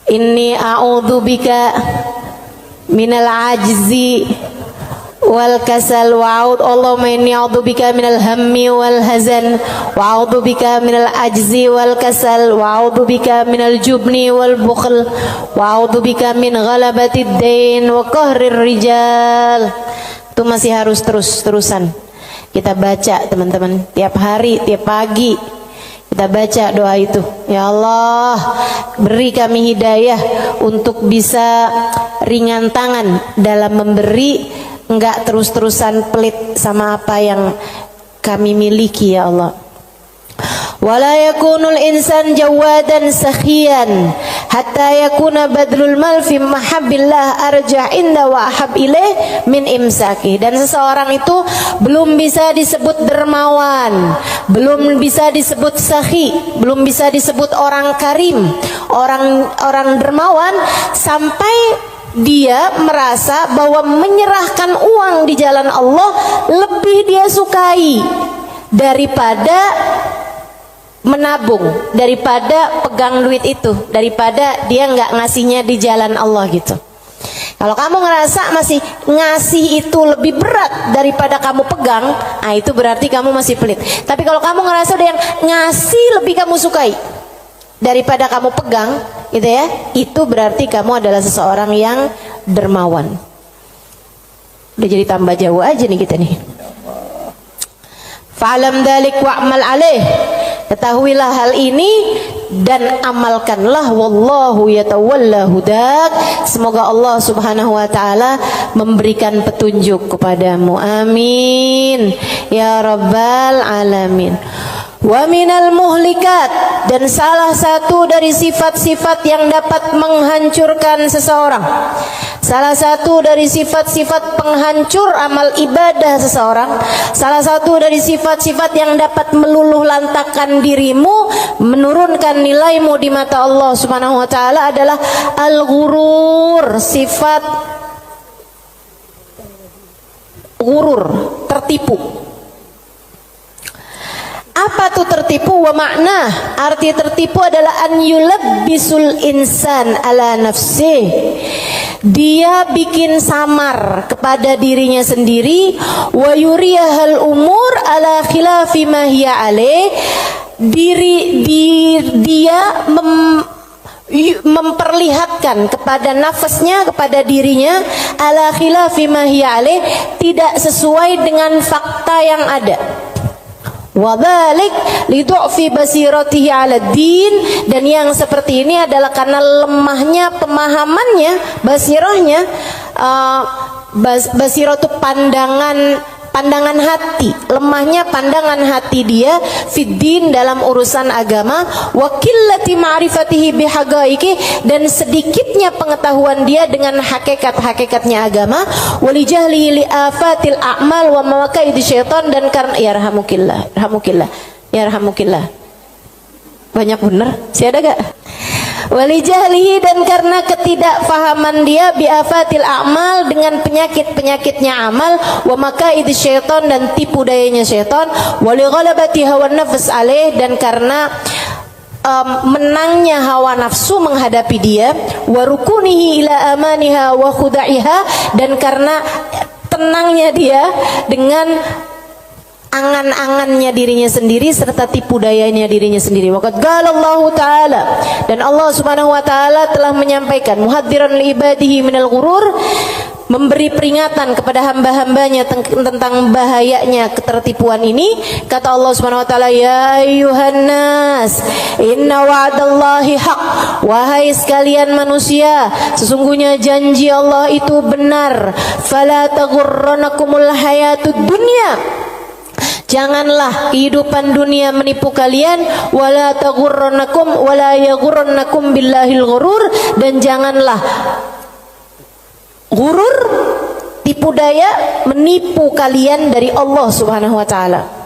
inni a'udzubika minal ajzi wal kasal wa'ud. Allahumma inni a'udzubika minal hammi wal hazan wa a'udzubika minal ajzi wal kasal wa a'udzubika minal jubni wal bukhl wa a'udzubika min ghalabatid dain wa qahrir rijal. Itu masih harus terus-terusan kita baca teman-teman, tiap hari, tiap pagi kita baca doa itu. Ya Allah, beri kami hidayah untuk bisa ringan tangan dalam memberi, enggak terus-terusan pelit sama apa yang kami miliki ya Allah. Wala yakunul insan jawadan sakhiyan hatta yakuna badlul mal fi mahabbillah arja inda wa ahab ilaih min imsaki. Dan seseorang itu belum bisa disebut dermawan, belum bisa disebut sakhi, belum bisa disebut orang karim, orang dermawan sampai dia merasa bahwa menyerahkan uang di jalan Allah lebih dia sukai daripada menabung, daripada pegang duit itu, daripada dia nggak ngasihnya di jalan Allah gitu. Kalau kamu ngerasa masih ngasih itu lebih berat daripada kamu pegang, nah itu berarti kamu masih pelit. Tapi kalau kamu ngerasa udah yang ngasih lebih kamu sukai daripada kamu pegang, gitu ya, itu berarti kamu adalah seseorang yang dermawan. Udah jadi tambah jauh aja nih kita nih. Fa'lam dzalik wa'mal alaih. Ketahuilah hal ini dan amalkanlah, wallahu yatawalla hudak. Semoga Allah Subhanahu wa taala memberikan petunjuk kepadamu. Amin ya rabbal alamin. Wa minal muhlikat, dan salah satu dari sifat-sifat yang dapat menghancurkan seseorang, salah satu dari sifat-sifat penghancur amal ibadah seseorang, salah satu dari sifat-sifat yang dapat meluluh lantakkan dirimu, menurunkan nilaimu di mata Allah Subhanahu wa taala adalah al-ghurur, sifat ghurur, tertipu. Apa tuh tertipu? Wa makna, arti tertipu adalah an yulabbisul insan ala nafsih. Dia bikin samar kepada dirinya sendiri, wa yuriyahal umur ala khilafi ma hiya alaih. Dia memperlihatkan kepada nafasnya, kepada dirinya, ala khilafi ma hiya alaih, tidak sesuai dengan fakta yang ada. Wadzalik lidu'fi basiratihi 'ala din, dan yang seperti ini adalah karena lemahnya pemahamannya, basirahnya, basirah itu pandangan hati, lemahnya pandangan hati dia fiddin, dalam urusan agama, wa qillati ma'rifatihi bihaqaiqi, dan sedikitnya pengetahuan dia dengan hakikat-hakikatnya agama, walijahli li afatil a'mal wa mawaqa'id syaitan, dan karena yarhamukillah banyak bener sih, ada gak? Walijahlihi, dan karena ketidakfahaman dia biafatil a'mal, dengan penyakit-penyakitnya amal, wa makaid syaitan, dan tipu dayanya syaitan, wali ghalabati hawa nafs alaih, dan karena menangnya hawa nafsu menghadapi dia, wa rukunihi ila amaniha wa khuda'iha, dan karena tenangnya dia dengan angan-angannya dirinya sendiri serta tipu dayanya dirinya sendiri. Waqad qalallahu ta'ala, dan Allah Subhanahu wa taala telah menyampaikan, muhadziran li ibadihi minal ghurur, memberi peringatan kepada hamba-hambanya tentang bahayanya ketertipuan ini. Kata Allah Subhanahu wa taala, ya ayyuhan nas inna wa'dallahi haq, wahai sekalian manusia, sesungguhnya janji Allah itu benar. Fala taghurranakumul hayatud dunya, janganlah kehidupan dunia menipu kalian, wala taghurrannakum wala yaghurrannakum billahil ghurur, dan janganlah ghurur, tipu daya, menipu kalian dari Allah Subhanahu wa taala.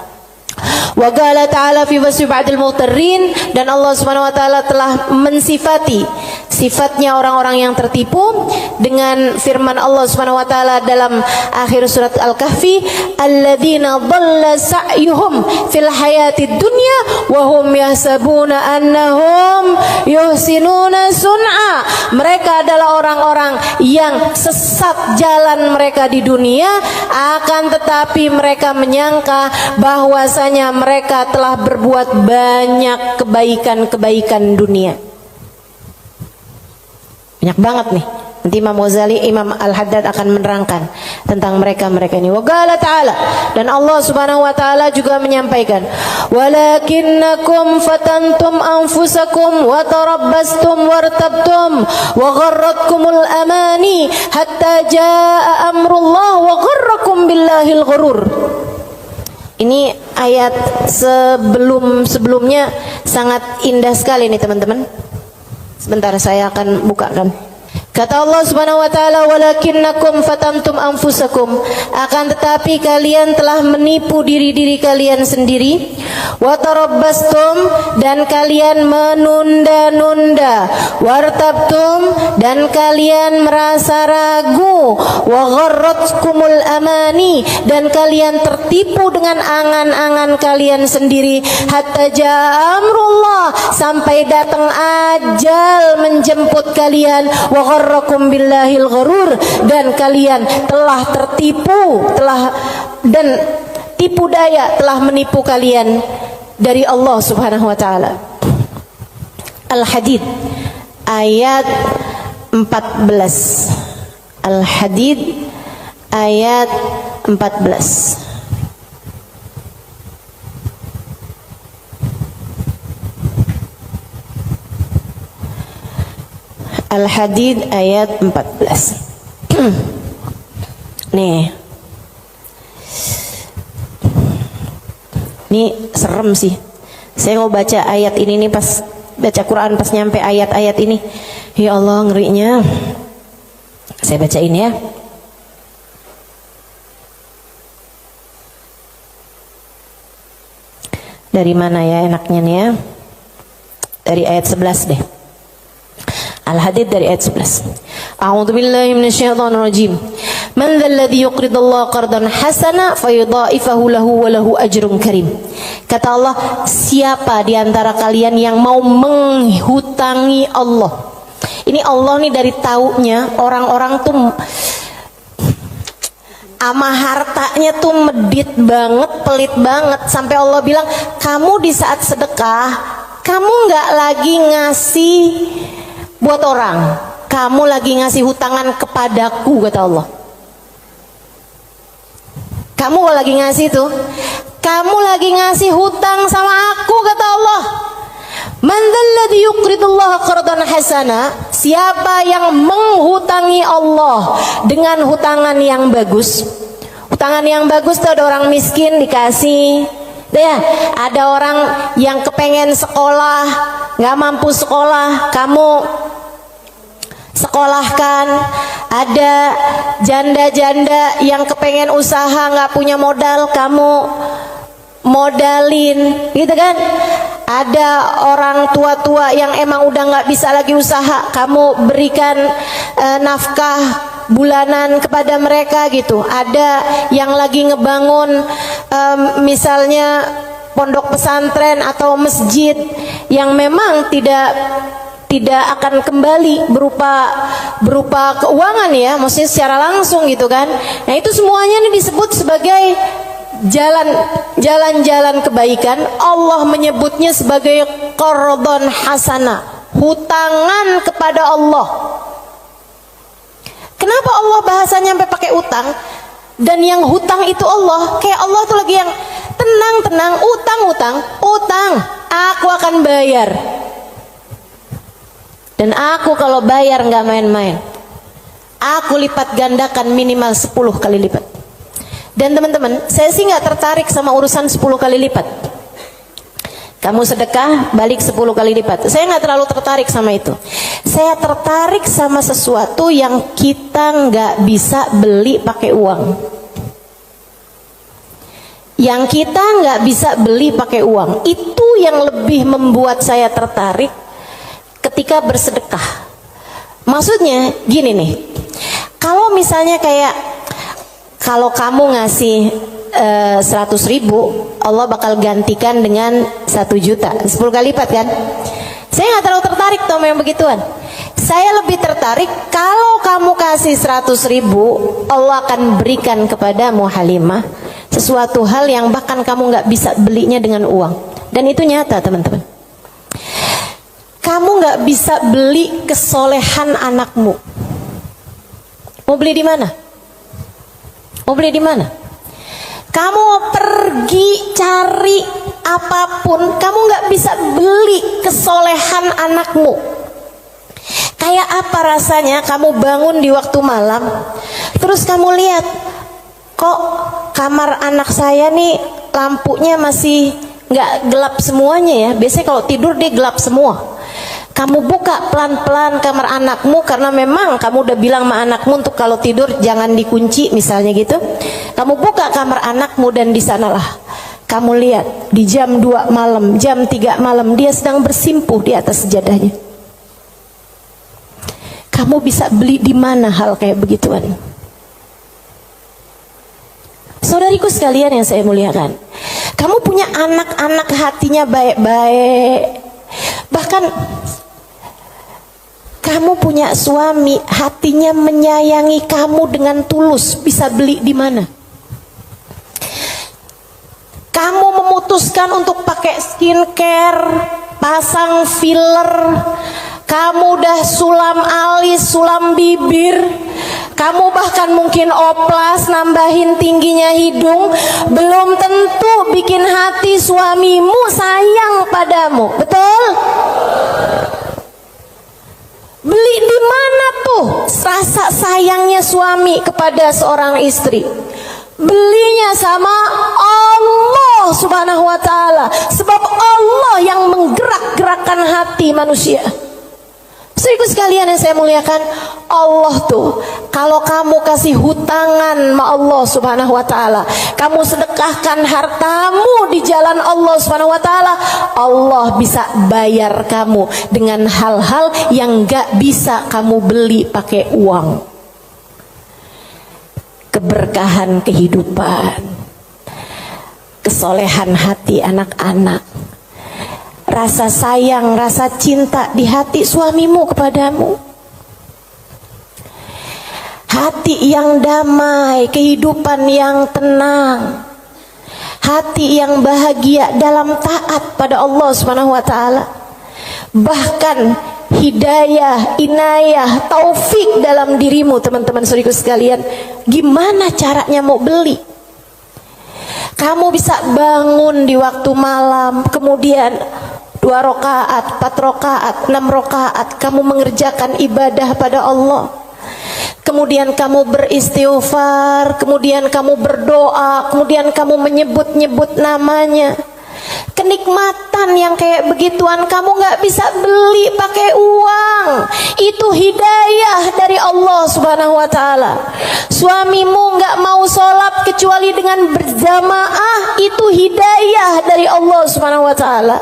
Wa qala ta'ala fi wasfi ba'dil mughtarrin, dan Allah Subhanahu wa taala telah mensifati sifatnya orang-orang yang tertipu dengan firman Allah Subhanahu wa taala dalam akhir surat Al-Kahfi, alladzina dhalla sa'yuhum fil hayatid dunya wa hum yahsabuna annahum yuhsinuna sun'a. Mereka adalah orang-orang yang sesat jalan mereka di dunia, akan tetapi mereka menyangka bahwasanya mereka telah berbuat banyak kebaikan-kebaikan dunia. Banyak banget nih. Nanti Imam Ghazali, Imam Al-Haddad akan menerangkan tentang mereka-mereka ini. Wa qala ta'ala, dan Allah Subhanahu wa taala juga menyampaikan, walakinnakum fatantum anfusakum wa tarabbastum wartabtum wa gharratkumul amani hatta jaa amrullah wa gharrakum billahil ghurur. Ini ayat sebelumnya sangat indah sekali nih teman-teman. Sebentar saya akan bukakan. Kata Allah Subhanahu wa taala, walakinnakum fatantum anfusakum, akan tetapi kalian telah menipu diri-diri kalian sendiri, wa tarabbastum, dan kalian menunda-nunda, wartabtum, dan kalian merasa ragu, wa gharratkumul amani, dan kalian tertipu dengan angan-angan kalian sendiri, hatta jaa amrullah, sampai datang ajal menjemput kalian, wa gharrakum billahil gharur, dan kalian telah tertipu, dan tipu daya telah menipu kalian dari Allah Subhanahu wa taala. Al-Hadid ayat 14. Al-Hadid ayat 14. Al-Hadid ayat 14. Nih. Ini serem sih. Saya mau baca ayat ini nih, pas baca Quran pas nyampe ayat-ayat ini. Ya Allah, ngerinya. Saya bacain ya. Dari mana ya enaknya nih ya? Dari ayat 11 deh. Al-Hadid dari ayat 11. A'udzu billahi minasyaitonir rajim. Man dzalladzi yuqridullaha qardan hasana fayudha'ifahu lahu wa lahu ajrun karim. Kata Allah, siapa di antara kalian yang mau menghutangi Allah? Ini Allah nih dari taunya orang-orang tuh ama hartanya tuh medit banget, pelit banget, sampai Allah bilang, kamu di saat sedekah, kamu nggak lagi ngasih buat orang, kamu lagi ngasih hutangan kepadaku, kata Allah. Kamu lagi ngasih tuh, kamu lagi ngasih hutang sama aku, kata Allah. Man dzalladzi yuqridullaha qardan hasana, siapa yang menghutangi Allah dengan hutangan yang bagus. Hutangan yang bagus tuh ada orang miskin dikasih. Ya, ada orang yang kepengen sekolah, nggak mampu sekolah, kamu sekolahkan. Ada janda-janda yang kepengen usaha, nggak punya modal, kamu modalin, gitu kan? Ada orang tua-tua yang emang udah nggak bisa lagi usaha, kamu berikan nafkah bulanan kepada mereka gitu. Ada yang lagi ngebangun misalnya pondok pesantren atau masjid yang memang tidak akan kembali berupa keuangan ya, maksudnya secara langsung gitu kan. Nah itu semuanya ini disebut sebagai jalan-jalan kebaikan. Allah menyebutnya sebagai qardhan hasana, hutangan kepada Allah. Kenapa Allah bahasanya sampai pakai utang? Dan yang hutang itu Allah, kayak Allah tuh lagi yang tenang, utang, aku akan bayar. Dan aku kalau bayar nggak main-main, aku lipat gandakan minimal 10 kali lipat. Dan teman-teman, saya sih nggak tertarik sama urusan 10 kali lipat. Kamu sedekah balik 10 kali lipat, saya nggak terlalu tertarik sama itu. Saya tertarik sama sesuatu yang kita nggak bisa beli pakai uang, yang kita nggak bisa beli pakai uang. Itu yang lebih membuat saya tertarik ketika bersedekah. Maksudnya gini nih, kalau misalnya kayak kalau kamu ngasih 100.000, Allah bakal gantikan dengan 1 juta, 10 kali lipat kan? Saya nggak terlalu tertarik tuh sama yang begituan. Saya lebih tertarik kalau kamu kasih 100.000, Allah akan berikan kepadamu Halimah sesuatu hal yang bahkan kamu nggak bisa belinya dengan uang. Dan itu nyata teman-teman. Kamu nggak bisa beli kesolehan anakmu. Mau beli di mana? Mau beli di mana? Kamu pergi cari apapun, kamu nggak bisa beli kesolehan anakmu. Kayak apa rasanya kamu bangun di waktu malam, terus kamu lihat, kok kamar anak saya nih lampunya masih nggak gelap semuanya ya. Biasanya kalau tidur dia gelap semua. Kamu buka pelan-pelan kamar anakmu, karena memang kamu udah bilang sama anakmu untuk kalau tidur jangan dikunci misalnya gitu. Kamu buka kamar anakmu dan di sanalah kamu lihat di jam 2 malam, jam 3 malam dia sedang bersimpuh di atas sejadahnya. Kamu bisa beli di mana hal kayak begituan? Saudariku sekalian yang saya muliakan, kamu punya anak-anak hatinya baik-baik. Bahkan kamu punya suami hatinya menyayangi kamu dengan tulus, bisa beli di mana? Kamu memutuskan untuk pakai skincare, pasang filler, kamu udah sulam alis, sulam bibir, kamu bahkan mungkin oplas, nambahin tingginya hidung, belum tentu bikin hati suamimu sayang padamu, betul? Beli di mana tuh rasa sayangnya suami kepada seorang istri? Belinya sama Allah Subhanahu wa ta'ala. Sebab Allah yang menggerak-gerakkan hati manusia. Saudaraku sekalian yang saya muliakan, Allah tuh kalau kamu kasih hutangan sama Allah Subhanahu wa ta'ala, kamu sedekahkan hartamu di jalan Allah Subhanahu wa ta'ala, Allah bisa bayar kamu dengan hal-hal yang gak bisa kamu beli pakai uang. Keberkahan kehidupan, kesolehan hati anak-anak, rasa sayang, rasa cinta di hati suamimu kepadamu, hati yang damai, kehidupan yang tenang, hati yang bahagia dalam taat pada Allah Subhanahu wa ta'ala. Bahkan hidayah, inayah, taufik dalam dirimu, teman-teman saudariku sekalian. Gimana caranya mau beli? Kamu bisa bangun di waktu malam, kemudian 2 rakaat, 4 rakaat, 6 rakaat kamu mengerjakan ibadah pada Allah. Kemudian kamu beristighfar, kemudian kamu berdoa, kemudian kamu menyebut-nyebut namanya. Kenikmatan yang kayak begituan kamu gak bisa beli pakai uang. Itu hidayah dari Allah Subhanahu wa ta'ala. Suamimu gak mau sholat kecuali dengan berjamaah, itu hidayah dari Allah Subhanahu wa ta'ala.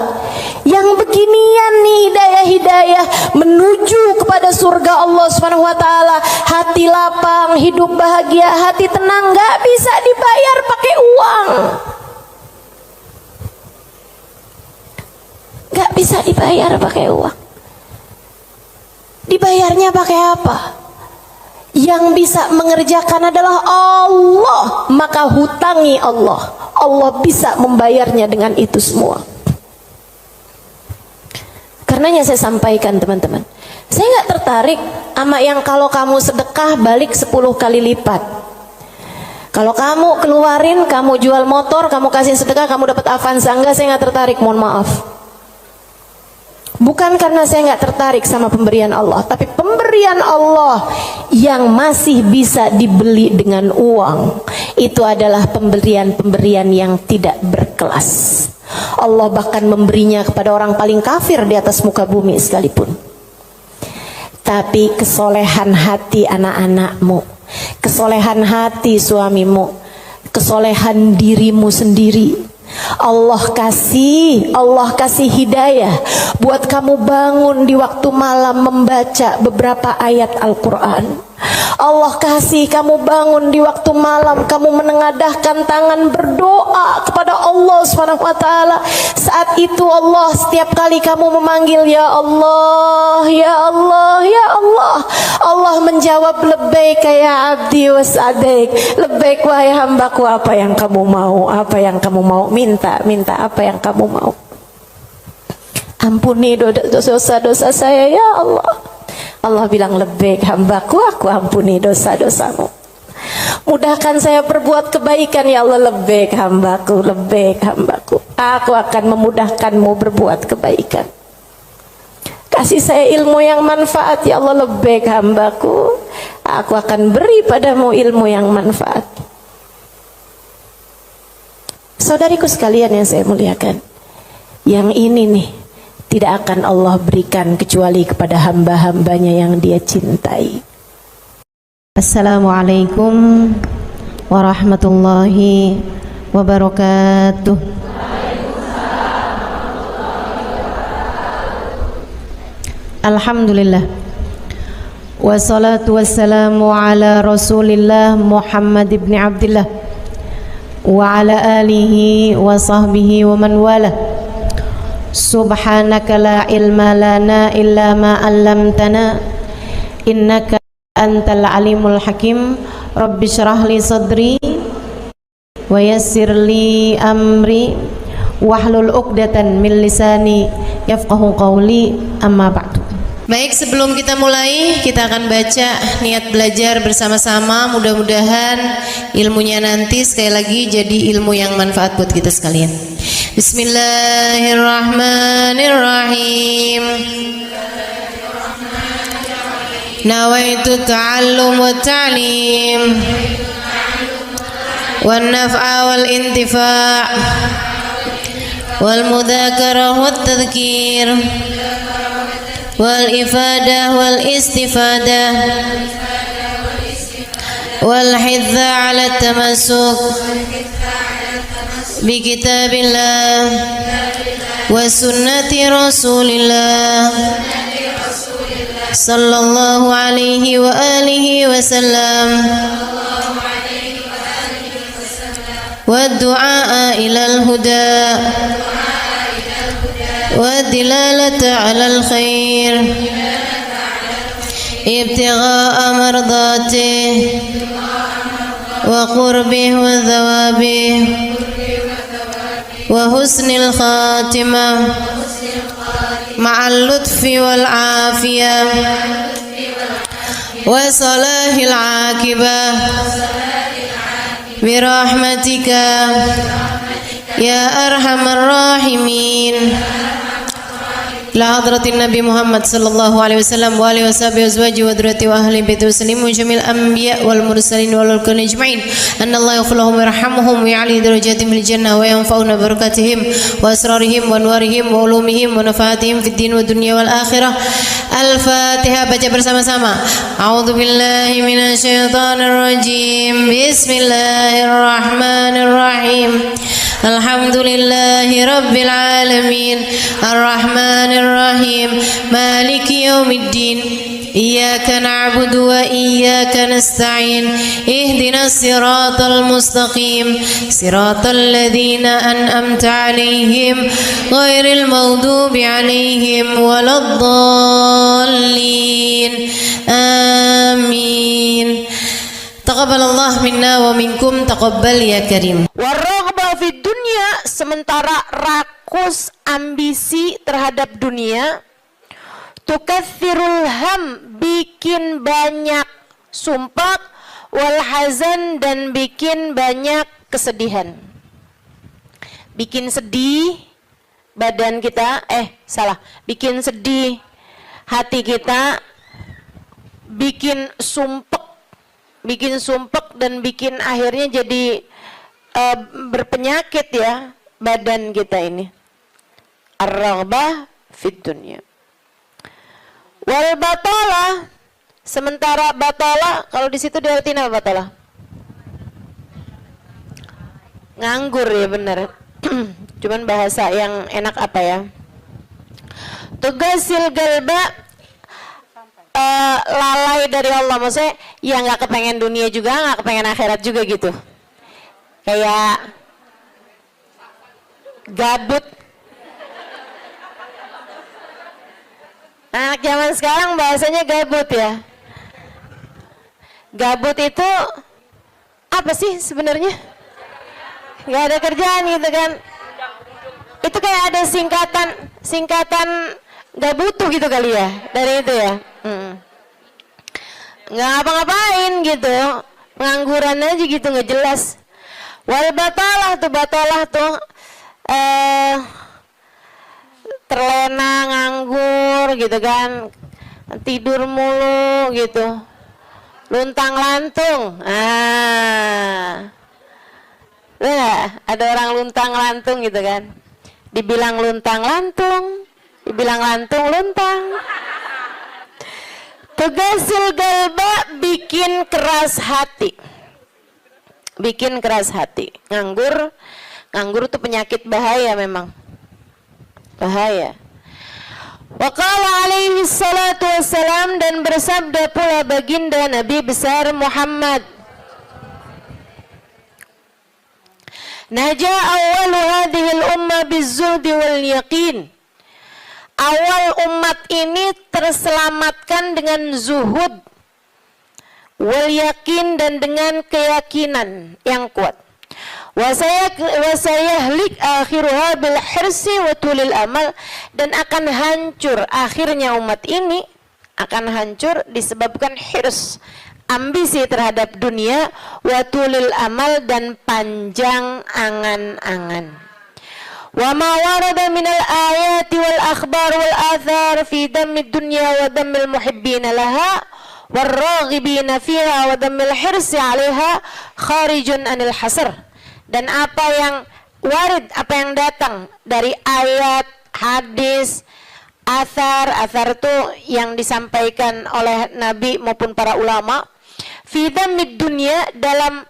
Yang beginian nih hidayah-hidayah menuju kepada surga Allah Subhanahu wa ta'ala. Hati lapang, hidup bahagia, hati tenang, gak bisa dibayar pakai uang. Gak bisa dibayar pakai uang. Dibayarnya pakai apa? Yang bisa mengerjakan adalah Allah. Maka hutangi Allah. Allah bisa membayarnya dengan itu semua. Karenanya saya sampaikan teman-teman, saya gak tertarik sama yang kalau kamu sedekah balik 10 kali lipat. Kalau kamu keluarin, kamu jual motor, kamu kasih sedekah, kamu dapat Avanza. Enggak, saya gak tertarik, mohon maaf. Bukan karena saya nggak tertarik sama pemberian Allah, tapi pemberian Allah yang masih bisa dibeli dengan uang, itu adalah pemberian-pemberian yang tidak berkelas. Allah bahkan memberinya kepada orang paling kafir di atas muka bumi sekalipun. Tapi kesolehan hati anak-anakmu, kesolehan hati suamimu, kesolehan dirimu sendiri, Allah kasih hidayah buat kamu bangun di waktu malam membaca beberapa ayat Al-Quran. Allah kasih kamu bangun di waktu malam, kamu menengadahkan tangan berdoa kepada Allah SWT. Saat itu Allah, setiap kali kamu memanggil ya Allah, ya Allah, ya Allah, Allah menjawab labbaik ya abdi was'adaik, labbaik wahai hambaku, apa yang kamu mau, apa yang kamu mau, minta apa yang kamu mau. Ampuni dosa-dosa saya ya Allah. Allah bilang labbaik hambaku, aku ampuni dosa-dosamu. Mudahkan saya berbuat kebaikan ya Allah, labbaik hambaku, labbaik hambaku. Aku akan memudahkanmu berbuat kebaikan. Kasih saya ilmu yang manfaat ya Allah, labbaik hambaku. Aku akan beri padamu ilmu yang manfaat. Saudariku sekalian yang saya muliakan, yang ini nih tidak akan Allah berikan kecuali kepada hamba-hambanya yang Dia cintai. Assalamualaikum warahmatullahi wabarakatuh. Alhamdulillah, wassalatu wassalamu ala Rasulillah Muhammad ibn Abdillah wa ala alihi wa sahbihi wa man wala. Subhanaka la ilma lana illa ma 'allamtana innaka antal alimul hakim. Rabbi shrah li sadri wa yassir li amri wahlul 'uqdatan min lisani yafqahu qawli, amma ba'du. Baik, sebelum kita mulai, kita akan baca niat belajar bersama-sama. Mudah-mudahan ilmunya nanti sekali lagi jadi ilmu yang manfaat buat kita sekalian. Bismillahirrahmanirrahim. Nawaitu ta'allum wa ta'lim wan naf'a wal intifa' wal mudzakarah wat tadhkir wal ifadah wal istifadah wal hidza ala tamassuk bi kitabillah wa sunnati rasulillah sallallahu alaihi wa alihi wasallam wa du'a ilal huda والدلالة على الخير ابتغاء مرضاته وقربه وثوابه وحسن الخاتمة مع اللطف والعافية وصلاح العاقبة برحمتك يا أرحم الراحمين. La hadratin Nabi Muhammad sallallahu alaihi wasallam wa alihi washabihi wazwaji wa dhurriyyati wa ahli baiti waslimu jamil anbiya wal mursalin wal ulul ajma'in anna Allah yaghfir lahum wa yarhamhum wa ya'li darajatihim fil jannah wa yanfa'una barakatihim wa asrarihim wa anwarihim wa ulumihim wa nafaatihim fid din wa dunya wal akhirah. Al-Fatihah, baca bersama-sama. A'udzu billahi minasy syaithanir rajim. Bismillahirrahmanirrahim. Alhamdulillahi rabbil alamin. Ar-Rahmanir Rahim. Maliki yaumiddin. Iyyaka na'budu wa iyyaka nasta'in. Ihdinas siratal mustaqim. Siratal ladzina an'amta 'alaihim ghairil maghdubi 'alaihim waladdallin. Amin. Taqabbalallah minna wa minkum, taqabbal ya karim. Warraghbah fid dunya, sementara rakus ambisi terhadap dunia, tukatsirul ham, bikin banyak sumpah, wal hazan, dan bikin banyak kesedihan. Bikin sedih badan kita, bikin sedih hati kita, bikin sumpek dan bikin akhirnya jadi berpenyakit ya badan kita ini. Ar-raghbah fid dunya. Wal batalah, sementara batalah, kalau di situ diartikan apa batalah? Nganggur ya, benar. Cuman bahasa yang enak apa ya? Tugasil galba, lalai dari Allah, maksudnya ya nggak kepengen dunia juga, nggak kepengen akhirat juga gitu, kayak gabut. Anak zaman sekarang bahasanya gabut ya. Gabut itu apa sih sebenarnya? Nggak ada kerjaan gitu kan? Itu kayak ada singkatan nggak butuh gitu kali ya dari itu ya. Nggak ngapa-ngapain gitu, pengangguran aja gitu, nggak jelas. Wal batalah tuh terlena, nganggur gitu kan, tidur mulu gitu, luntang lantung. Nah, ada orang luntang-lantung gitu kan. Dibilang luntang-lantung, dibilang lantung-luntang. Tugasul galba, bikin keras hati. Bikin keras hati. Nganggur tuh penyakit bahaya memang. Bahaya. Wa qala alaihi salatu wassalam, dan bersabda pula baginda Nabi besar Muhammad, Naja awalu hadhil umma bizzuldi wal yaqin. Awal umat ini terselamatkan dengan zuhud wal yakin, dan dengan keyakinan yang kuat. Wasayahlik akhiruha bil hirsi wa tulil amal, dan akan hancur akhirnya umat ini, akan hancur disebabkan hirs, ambisi terhadap dunia, wa tulil amal, dan panjang angan-angan. Wa ma warada minal ayati wal akhbar wal athar fi dammi dunya wa dammil muhibbina laha warraghibina fiha wa dammil hirsi 'alaiha kharijun anil hasr. Dan apa yang warid, apa yang datang dari ayat, hadis, athar itu yang disampaikan oleh Nabi maupun para ulama, fi dammid dunya, dalam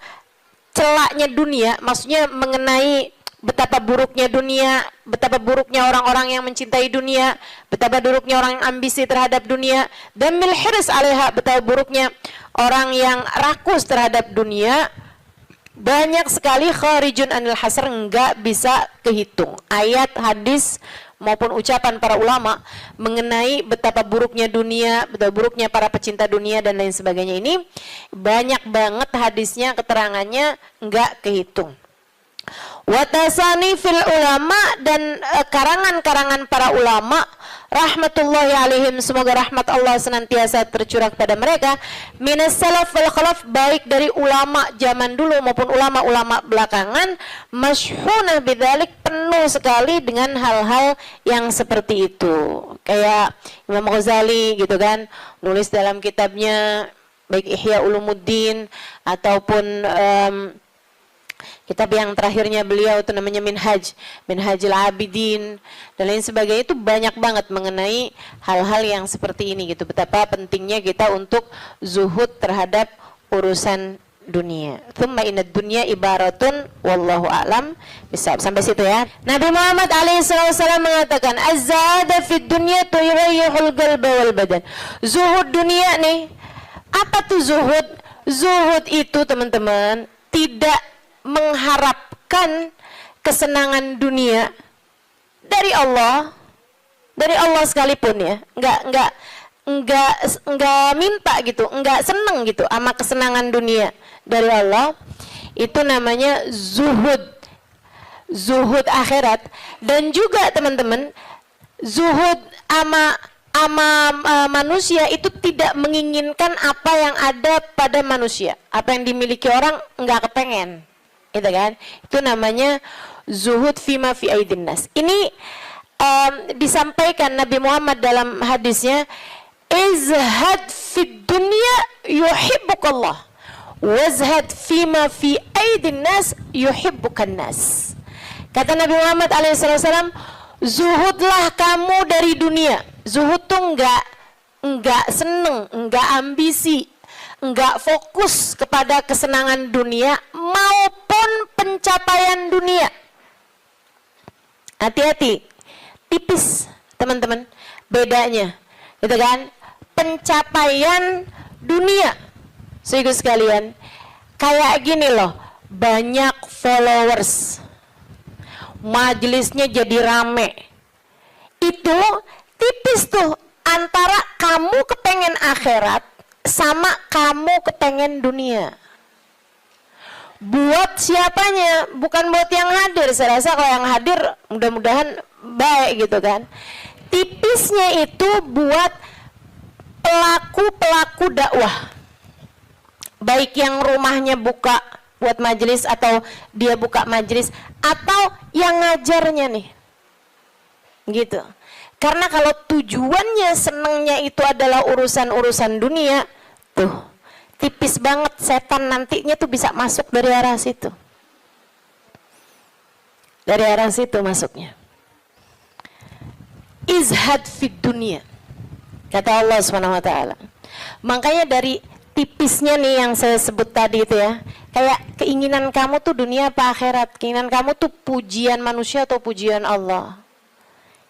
celaknya dunia, maksudnya mengenai betapa buruknya dunia, betapa buruknya orang-orang yang mencintai dunia, betapa buruknya orang yang ambisi terhadap dunia, dan mil hirs 'alaiha, betapa buruknya orang yang rakus terhadap dunia. Banyak sekali kharijun anil hasr, enggak bisa kehitung. Ayat, hadis maupun ucapan para ulama mengenai betapa buruknya dunia, betapa buruknya para pecinta dunia dan lain sebagainya, ini banyak banget hadisnya, keterangannya enggak kehitung. Watasani fil ulama, dan karangan-karangan para ulama rahmatullahi alaihim, semoga rahmat Allah senantiasa tercurah kepada mereka, minas salaf wal khalaf, baik dari ulama zaman dulu maupun ulama-ulama belakangan, masyhunah bidzalik, penuh sekali dengan hal-hal yang seperti itu. Kayak Imam Ghazali gitu kan, nulis dalam kitabnya baik Ihya Ulumuddin ataupun kitab yang terakhirnya beliau itu namanya Minhajul Abidin dan lain sebagainya, itu banyak banget mengenai hal-hal yang seperti ini gitu. Betapa pentingnya kita untuk zuhud terhadap urusan dunia. Tsumma inad dunya ibaratun wallahu a'lam bisawab. Sampai situ ya. Nabi Muhammad alaihissalam mengatakan, az-zahada fid dunya tuyrihul qalba wal badan. Zuhud dunia nih. Apa tuh zuhud? Zuhud itu teman-teman tidak mengharapkan kesenangan dunia dari Allah sekalipun ya, enggak minta gitu, enggak seneng gitu sama kesenangan dunia dari Allah. Itu namanya zuhud akhirat. Dan juga teman-teman, zuhud ama manusia itu tidak menginginkan apa yang ada pada manusia, apa yang dimiliki orang enggak kepengen, gitu kan? Itu namanya zuhud fima fi aidin nas. Ini disampaikan Nabi Muhammad dalam hadisnya, izhad fid dunya yuhibbukallah, wazhad fima fi aidin nas yuhibbukan nas. Kata Nabi Muhammad alaihissalam, zuhudlah kamu dari dunia. Zuhud tuh enggak seneng, enggak ambisi, enggak fokus kepada kesenangan dunia maupun pencapaian dunia. Hati-hati, tipis teman-teman bedanya, gitu kan? Pencapaian dunia, saudara sekalian, kayak gini loh, banyak followers, majelisnya jadi rame, itu tipis tuh antara kamu kepengen akhirat sama kamu kepengen dunia. Buat siapanya? Bukan buat yang hadir. Saya rasa kalau yang hadir mudah-mudahan baik gitu kan. Tipisnya itu buat pelaku-pelaku dakwah, baik yang rumahnya buka buat majelis atau dia buka majelis, atau yang ngajarnya nih gitu. Karena kalau tujuannya senengnya itu adalah urusan-urusan dunia, tuh tipis banget setan nantinya tuh bisa masuk dari arah situ. Dari arah situ masuknya. Izhad fid dunia, kata Allah Subhanahu wa taala. Makanya dari tipisnya nih yang saya sebut tadi itu ya, kayak keinginan kamu tuh dunia apa akhirat, keinginan kamu tuh pujian manusia atau pujian Allah.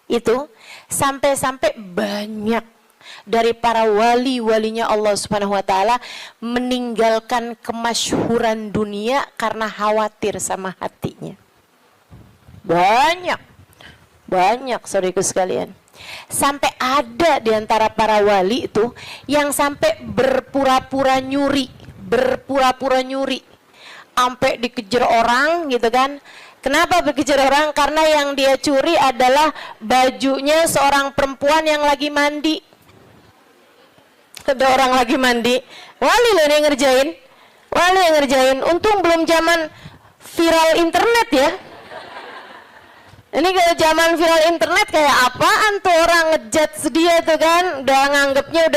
Itu sampai-sampai banyak dari para wali-walinya Allah Subhanahu wa taala meninggalkan kemasyhuran dunia karena khawatir sama hatinya. Banyak saudaraku sekalian. Sampai ada di antara para wali itu yang sampai berpura-pura nyuri, sampai dikejar orang gitu kan. Kenapa dikejar orang? Karena yang dia curi adalah bajunya seorang perempuan yang lagi mandi. Ada orang lagi mandi, wali loh yang ngerjain. Untung belum zaman viral internet ya. Ini kalau zaman viral internet kayak apaan tuh orang ngejudge dia tuh kan, udah nganggepnya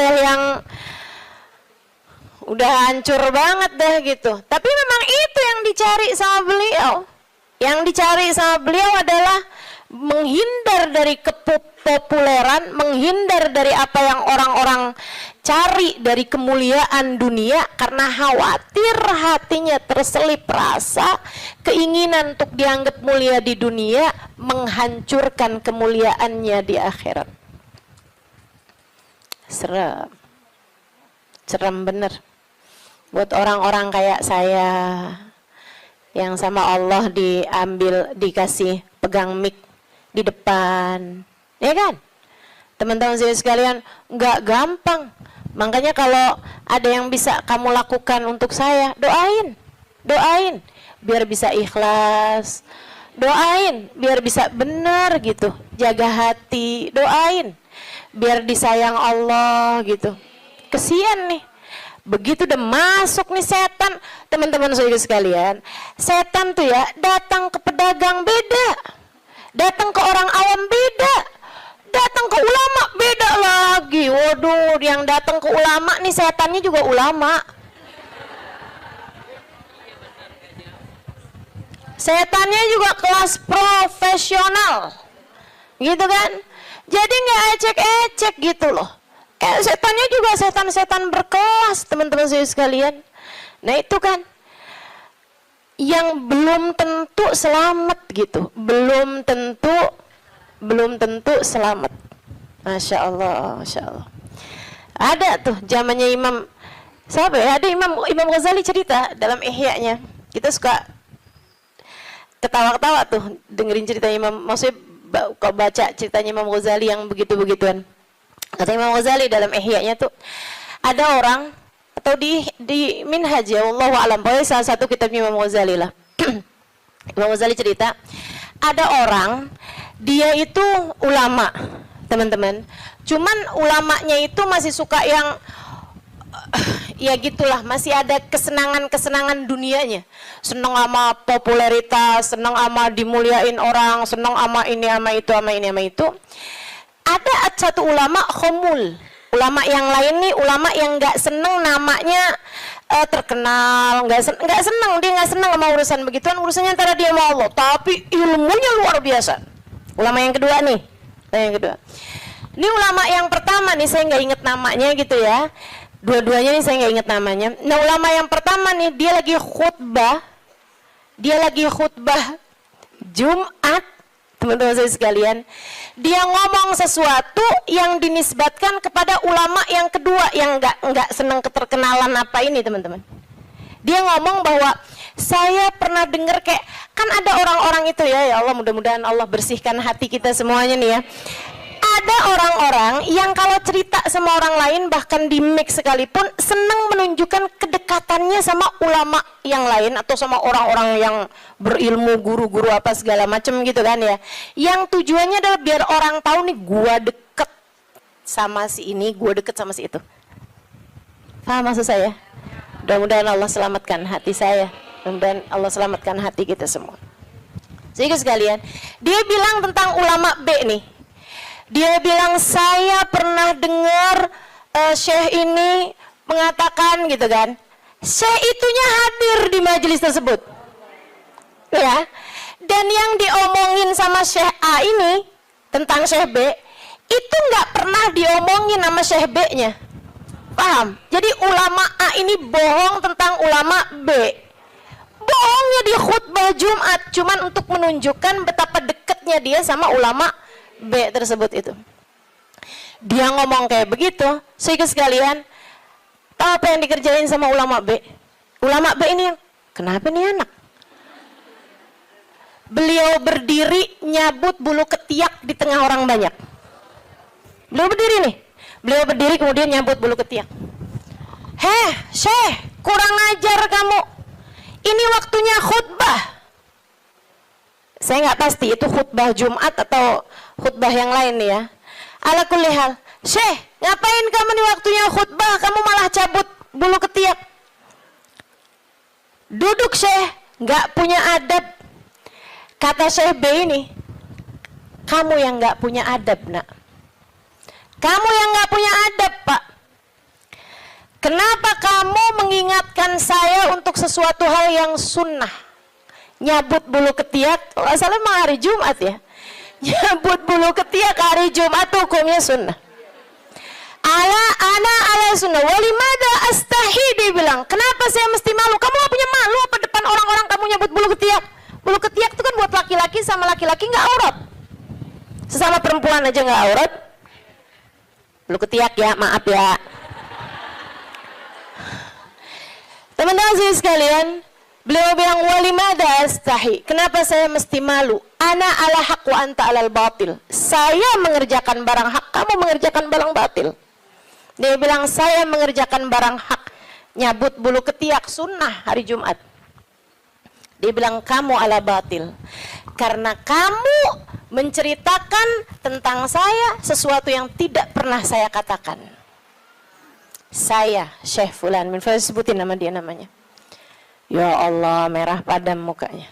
udah hancur banget dah gitu. Tapi memang itu yang dicari sama beliau. Yang dicari sama beliau adalah menghindar dari kepopuleran, menghindar dari apa yang orang-orang cari dari kemuliaan dunia, karena khawatir hatinya terselip rasa keinginan untuk dianggap mulia di dunia menghancurkan kemuliaannya di akhirat. Serem bener buat orang-orang kayak saya yang sama Allah dikasih pegang mic di depan, ya kan? Teman-teman saya sekalian, nggak gampang. Makanya kalau ada yang bisa kamu lakukan untuk saya, doain, biar bisa ikhlas, doain, biar bisa benar gitu, jaga hati, doain, biar disayang Allah gitu. Kesian nih, begitu udah masuk nih setan, teman-teman saya sekalian, setan tuh ya datang ke pedagang beda, datang ke orang awam beda, datang ke ulama beda lagi. Waduh, yang datang ke ulama nih setannya juga ulama. Setannya juga kelas profesional, gitu kan? Jadi nggak ecek-ecek gitu loh. Setannya juga setan-setan berkelas, teman-teman saya sekalian. Nah itu kan yang belum tentu selamat gitu, belum tentu selamat. Masya Allah. Ada tuh zamannya Imam siapa ya? Ada Imam Ghazali cerita dalam Ihya-nya. Kita suka ketawa-ketawa tuh dengerin cerita Imam, maksudnya kalau baca ceritanya Imam Ghazali yang begitu-begituan. Kata Imam Ghazali dalam Ihya-nya tuh, ada orang atau di Minhaj ya, wallahu a'lam, pokoknya salah satu kitab Imam Ghazali lah. Imam Ghazali cerita, ada orang dia itu ulama, teman-teman. Cuman ulamanya itu masih suka yang ya gitulah, masih ada kesenangan dunianya. Senang sama popularitas, senang sama dimuliain orang, senang sama ini sama itu. Ada satu ulama khomul, ulama yang lain nih, ulama yang nggak seneng namanya terkenal, nggak seneng, dia nggak seneng sama urusan begituan, urusannya antara dia sama Allah, tapi ilmunya luar biasa. Ulama yang kedua nih, ini ulama yang pertama nih, saya nggak inget namanya gitu ya, dua-duanya nih saya nggak inget namanya. Nah ulama yang pertama nih, dia lagi khutbah Jumat, teman-teman saya sekalian, dia ngomong sesuatu yang dinisbatkan kepada ulama yang kedua yang nggak senang keterkenalan apa ini, teman-teman. Dia ngomong bahwa saya pernah dengar kayak, kan ada orang-orang itu ya Allah, mudah-mudahan Allah bersihkan hati kita semuanya nih ya. Ada orang-orang yang kalau cerita sama orang lain, bahkan di mic sekalipun, senang menunjukkan kedekatannya sama ulama yang lain atau sama orang-orang yang berilmu, guru-guru apa segala macam gitu kan ya. Yang tujuannya adalah biar orang tahu nih, gua deket sama si ini, gua deket sama si itu. Paham maksud saya? Mudah-mudahan Allah selamatkan hati saya, mudah-mudahan Allah selamatkan hati kita semua. Jadi sekalian, dia bilang tentang ulama B nih. Dia bilang, saya pernah dengar syekh ini mengatakan gitu kan. Syekh itunya hadir di majelis tersebut. Ya. Dan yang diomongin sama Syekh A ini tentang Syekh B itu nggak pernah diomongin sama Syekh B-nya. Paham? Jadi ulama A ini bohong tentang ulama B. Bohongnya di khutbah Jumat cuman untuk menunjukkan betapa dekatnya dia sama ulama B tersebut itu. Dia ngomong kayak begitu, sehingga sekalian, tahu apa yang dikerjain sama ulama B? Ulama B ini yang, kenapa nih anak? Beliau berdiri nyabut bulu ketiak di tengah orang banyak. Beliau berdiri nih. Beliau berdiri kemudian nyabut bulu ketiak. Heh, Syekh, kurang ajar kamu. Ini waktunya khutbah. Saya nggak pasti itu khutbah Jumat atau khutbah yang lain nih ya. Ala kulli hal. Syekh, ngapain kamu di waktunya khutbah? Kamu malah cabut bulu ketiak. Duduk Syekh, nggak punya adab. Kata Syekh B ini, kamu yang nggak punya adab nak. Kamu yang nggak punya adab pak. Kenapa kamu mengingatkan saya untuk sesuatu hal yang sunnah? Nyabut bulu ketiak, kalau salah mah hari Jumat ya. Nyabut bulu ketiak hari Jumat hukumnya sunnah. Ala sunnah. Walimada astahi, dia bilang. Kenapa saya mesti malu? Kamu gak punya malu apa depan orang-orang kamu nyabut bulu ketiak? Bulu ketiak itu kan buat laki-laki sama laki-laki nggak aurat. Sesama perempuan aja nggak aurat. Bulu ketiak ya, maaf ya. Teman-teman sekalian, beliau bilang walimada astahi. Kenapa saya mesti malu? Ana ala haq wa anta alal batil. Saya mengerjakan barang hak, kamu mengerjakan barang batil. Dia bilang saya mengerjakan barang hak, nyabut bulu ketiak sunnah hari Jumat. Dia bilang kamu ala batil. Karena kamu menceritakan tentang saya sesuatu yang tidak pernah saya katakan. Saya Syekh Fulan, sebutin nama dia namanya. Ya Allah, merah padam mukanya.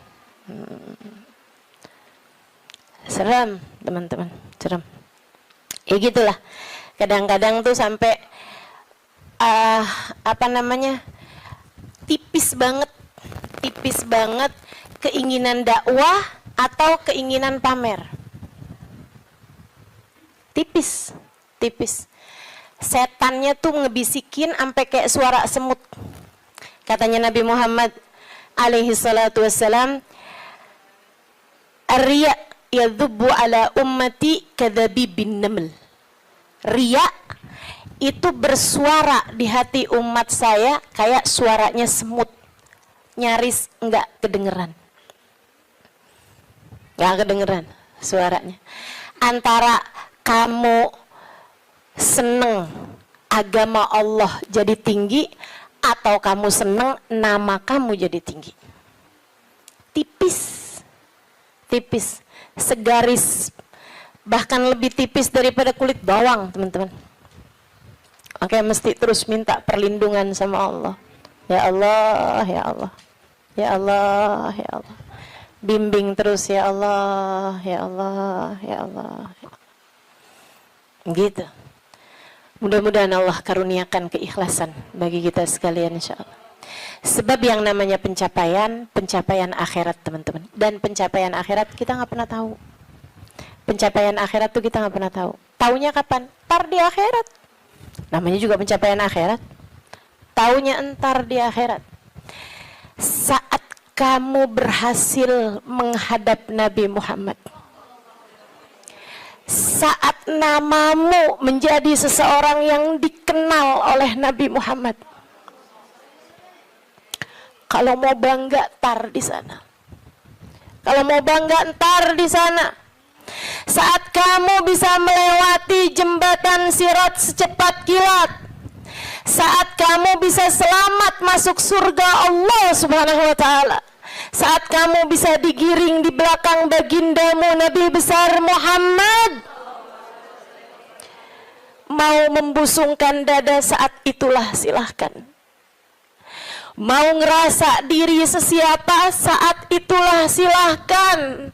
Seram teman-teman, seram. Ya gitulah. Kadang-kadang tuh sampai tipis banget keinginan dakwah atau keinginan pamer. Tipis. Setannya tuh ngebisikin sampai kayak suara semut. Katanya Nabi Muhammad alaihi salatu wassalam, "Ar-riya yadhubbu ala ummati kadhabibin naml." Riya itu bersuara di hati umat saya kayak suaranya semut. Nyaris enggak kedengeran. Enggak kedengeran suaranya. Antara kamu seneng agama Allah jadi tinggi atau kamu seneng nama kamu jadi tinggi. Tipis, segaris, bahkan lebih tipis daripada kulit bawang teman-teman. Oke, mesti terus minta perlindungan sama Allah. Ya Allah, ya Allah, ya Allah, ya Allah. Bimbing terus ya Allah, ya Allah, ya Allah. Gitu. Mudah-mudahan Allah karuniakan keikhlasan bagi kita sekalian insyaallah. Sebab yang namanya pencapaian akhirat teman-teman. Dan pencapaian akhirat kita nggak pernah tahu. Pencapaian akhirat tuh kita nggak pernah tahu. Taunya kapan? Ntar di akhirat. Namanya juga pencapaian akhirat. Taunya entar di akhirat. Saat kamu berhasil menghadap Nabi Muhammad. Saat namamu menjadi seseorang yang dikenal oleh Nabi Muhammad. Kalau mau bangga tar di sana. Kalau mau bangga ntar di sana. Saat kamu bisa melewati jembatan Sirat secepat kilat. Saat kamu bisa selamat masuk surga Allah Subhanahu wa taala. Saat kamu bisa digiring di belakang bagindamu Nabi besar Muhammad. Mau membusungkan dada saat itulah silahkan. Mau ngerasa diri sesiapa saat itulah silahkan.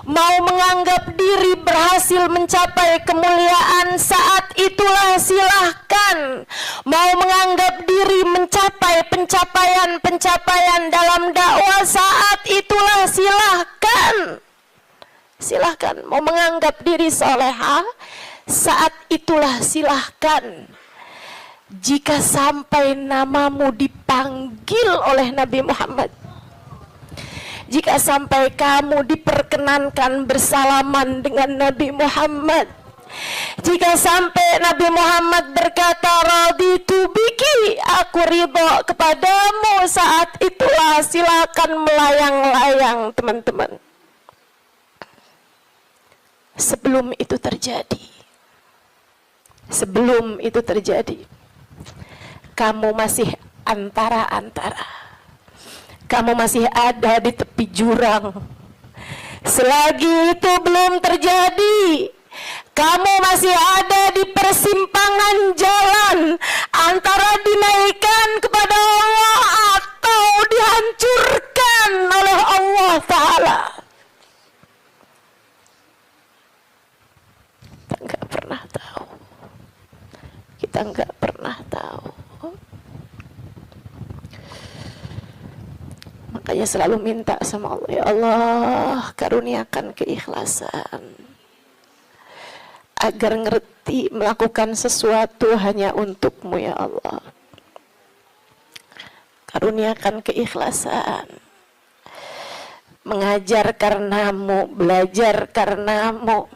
Mau menganggap diri berhasil mencapai kemuliaan saat itulah silahkan. Mau menganggap diri mencapai pencapaian dalam dakwah saat itulah silahkan. silahkan. Mau menganggap diri soleha, saat itulah silahkan. Jika sampai namamu dipanggil oleh Nabi Muhammad, jika sampai kamu diperkenankan bersalaman dengan Nabi Muhammad, jika sampai Nabi Muhammad berkata raditu biki, aku ridho kepadamu, saat itulah silakan melayang-layang teman-teman. Sebelum itu terjadi, kamu masih antara-antara, kamu masih ada di tepi jurang. Selagi itu belum terjadi, kamu masih ada di persimpangan jalan antara dinaikkan kepada Allah atau dihancurkan oleh Allah Ta'ala. Kita nggak pernah tahu. Makanya selalu minta sama Allah, ya Allah, karuniakan keikhlasan agar ngerti melakukan sesuatu hanya untukmu, ya Allah. Karuniakan keikhlasan, mengajar karenamu, belajar karenamu,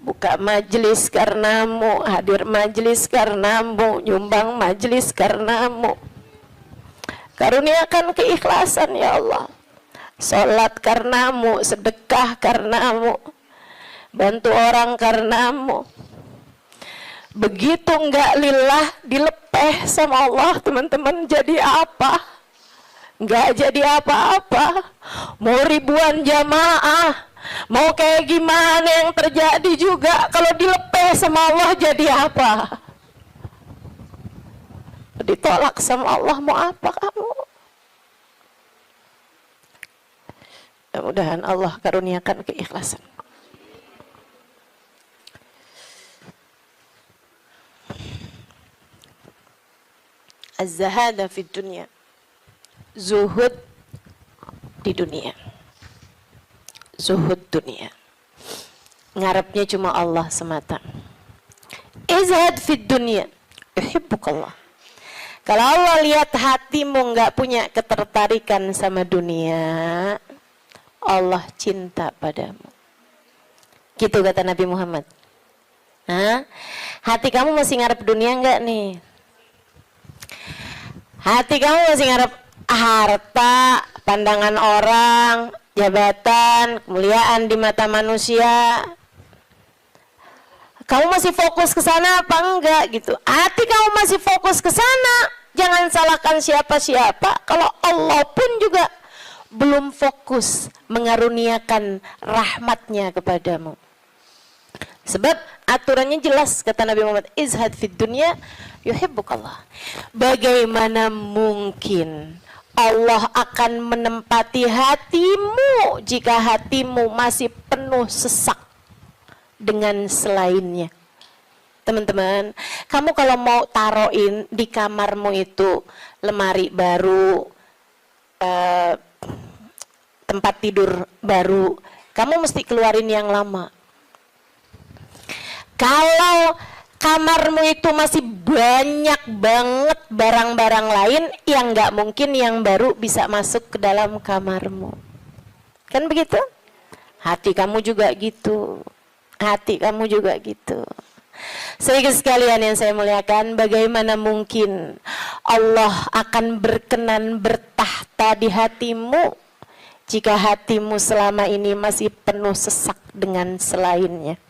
buka majelis karenamu, hadir majelis karenamu, nyumbang majelis karenamu. Karuniakan keikhlasan, ya Allah. Salat karenamu, sedekah karenamu, bantu orang karenamu. Begitu enggak lillah, dilepeh sama Allah, teman-teman, jadi apa? Enggak jadi apa-apa. Mau ribuan jamaah, mau kayak gimana yang terjadi juga, kalau dilepeh sama Allah jadi apa? Ditolak sama Allah, mau apa kamu? Mudah-mudahan Allah karuniakan keikhlasan. Az-zahada fid dunya, zuhud di dunia, zuhud dunia, ngarepnya cuma Allah semata. Izhad fid dunya, yuhibbukallah. Kalau Allah lihat hatimu nggak punya ketertarikan sama dunia, Allah cinta padamu. Gitu kata Nabi Muhammad. Hah? Hati kamu masih ngarep dunia nggak nih? Hati kamu masih ngarep harta, pandangan orang, jabatan, kemuliaan di mata manusia? Kamu masih fokus ke sana apa enggak gitu? Hati kamu masih fokus ke sana, jangan salahkan siapa-siapa. Kalau Allah pun juga belum fokus mengaruniakan rahmatnya kepadamu. Sebab aturannya jelas, kata Nabi Muhammad, izhad fid dunya yuhibbukallah. Bagaimana mungkin Allah akan menempati hatimu jika hatimu masih penuh sesak dengan selainnya? Teman-teman, kamu kalau mau taruhin di kamarmu itu lemari baru, tempat tidur baru, kamu mesti keluarin yang lama. Kalau kamarmu itu masih banyak banget barang-barang lain, yang nggak mungkin yang baru bisa masuk ke dalam kamarmu. Kan begitu? Hati kamu juga gitu. Hati kamu juga gitu. Saudara sekalian yang saya muliakan, bagaimana mungkin Allah akan berkenan bertahta di hatimu jika hatimu selama ini masih penuh sesak dengan selainnya?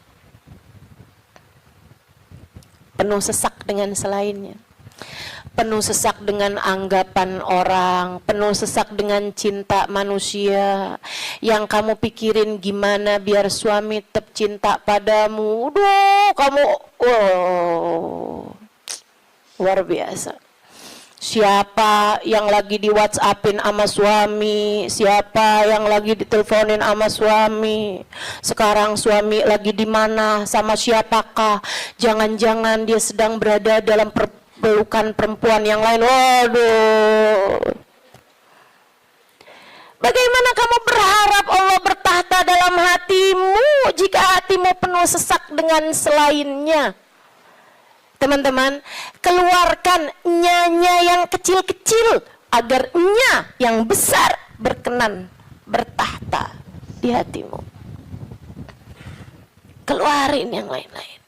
Penuh sesak dengan selainnya, penuh sesak dengan anggapan orang, penuh sesak dengan cinta manusia. Yang kamu pikirin gimana biar suami tetap cinta padamu. Duh, kamu luar biasa. Siapa yang lagi di WhatsAppin sama suami, siapa yang lagi diteleponin sama suami, sekarang suami lagi di mana, sama siapakah, jangan-jangan dia sedang berada dalam pelukan perempuan yang lain. Waduh, Bagaimana kamu berharap Allah bertahta dalam hatimu jika hatimu penuh sesak dengan selainnya? Teman-teman, keluarkan nya yang kecil-kecil agar nya yang besar berkenan bertahta di hatimu. Keluarin yang lain-lain.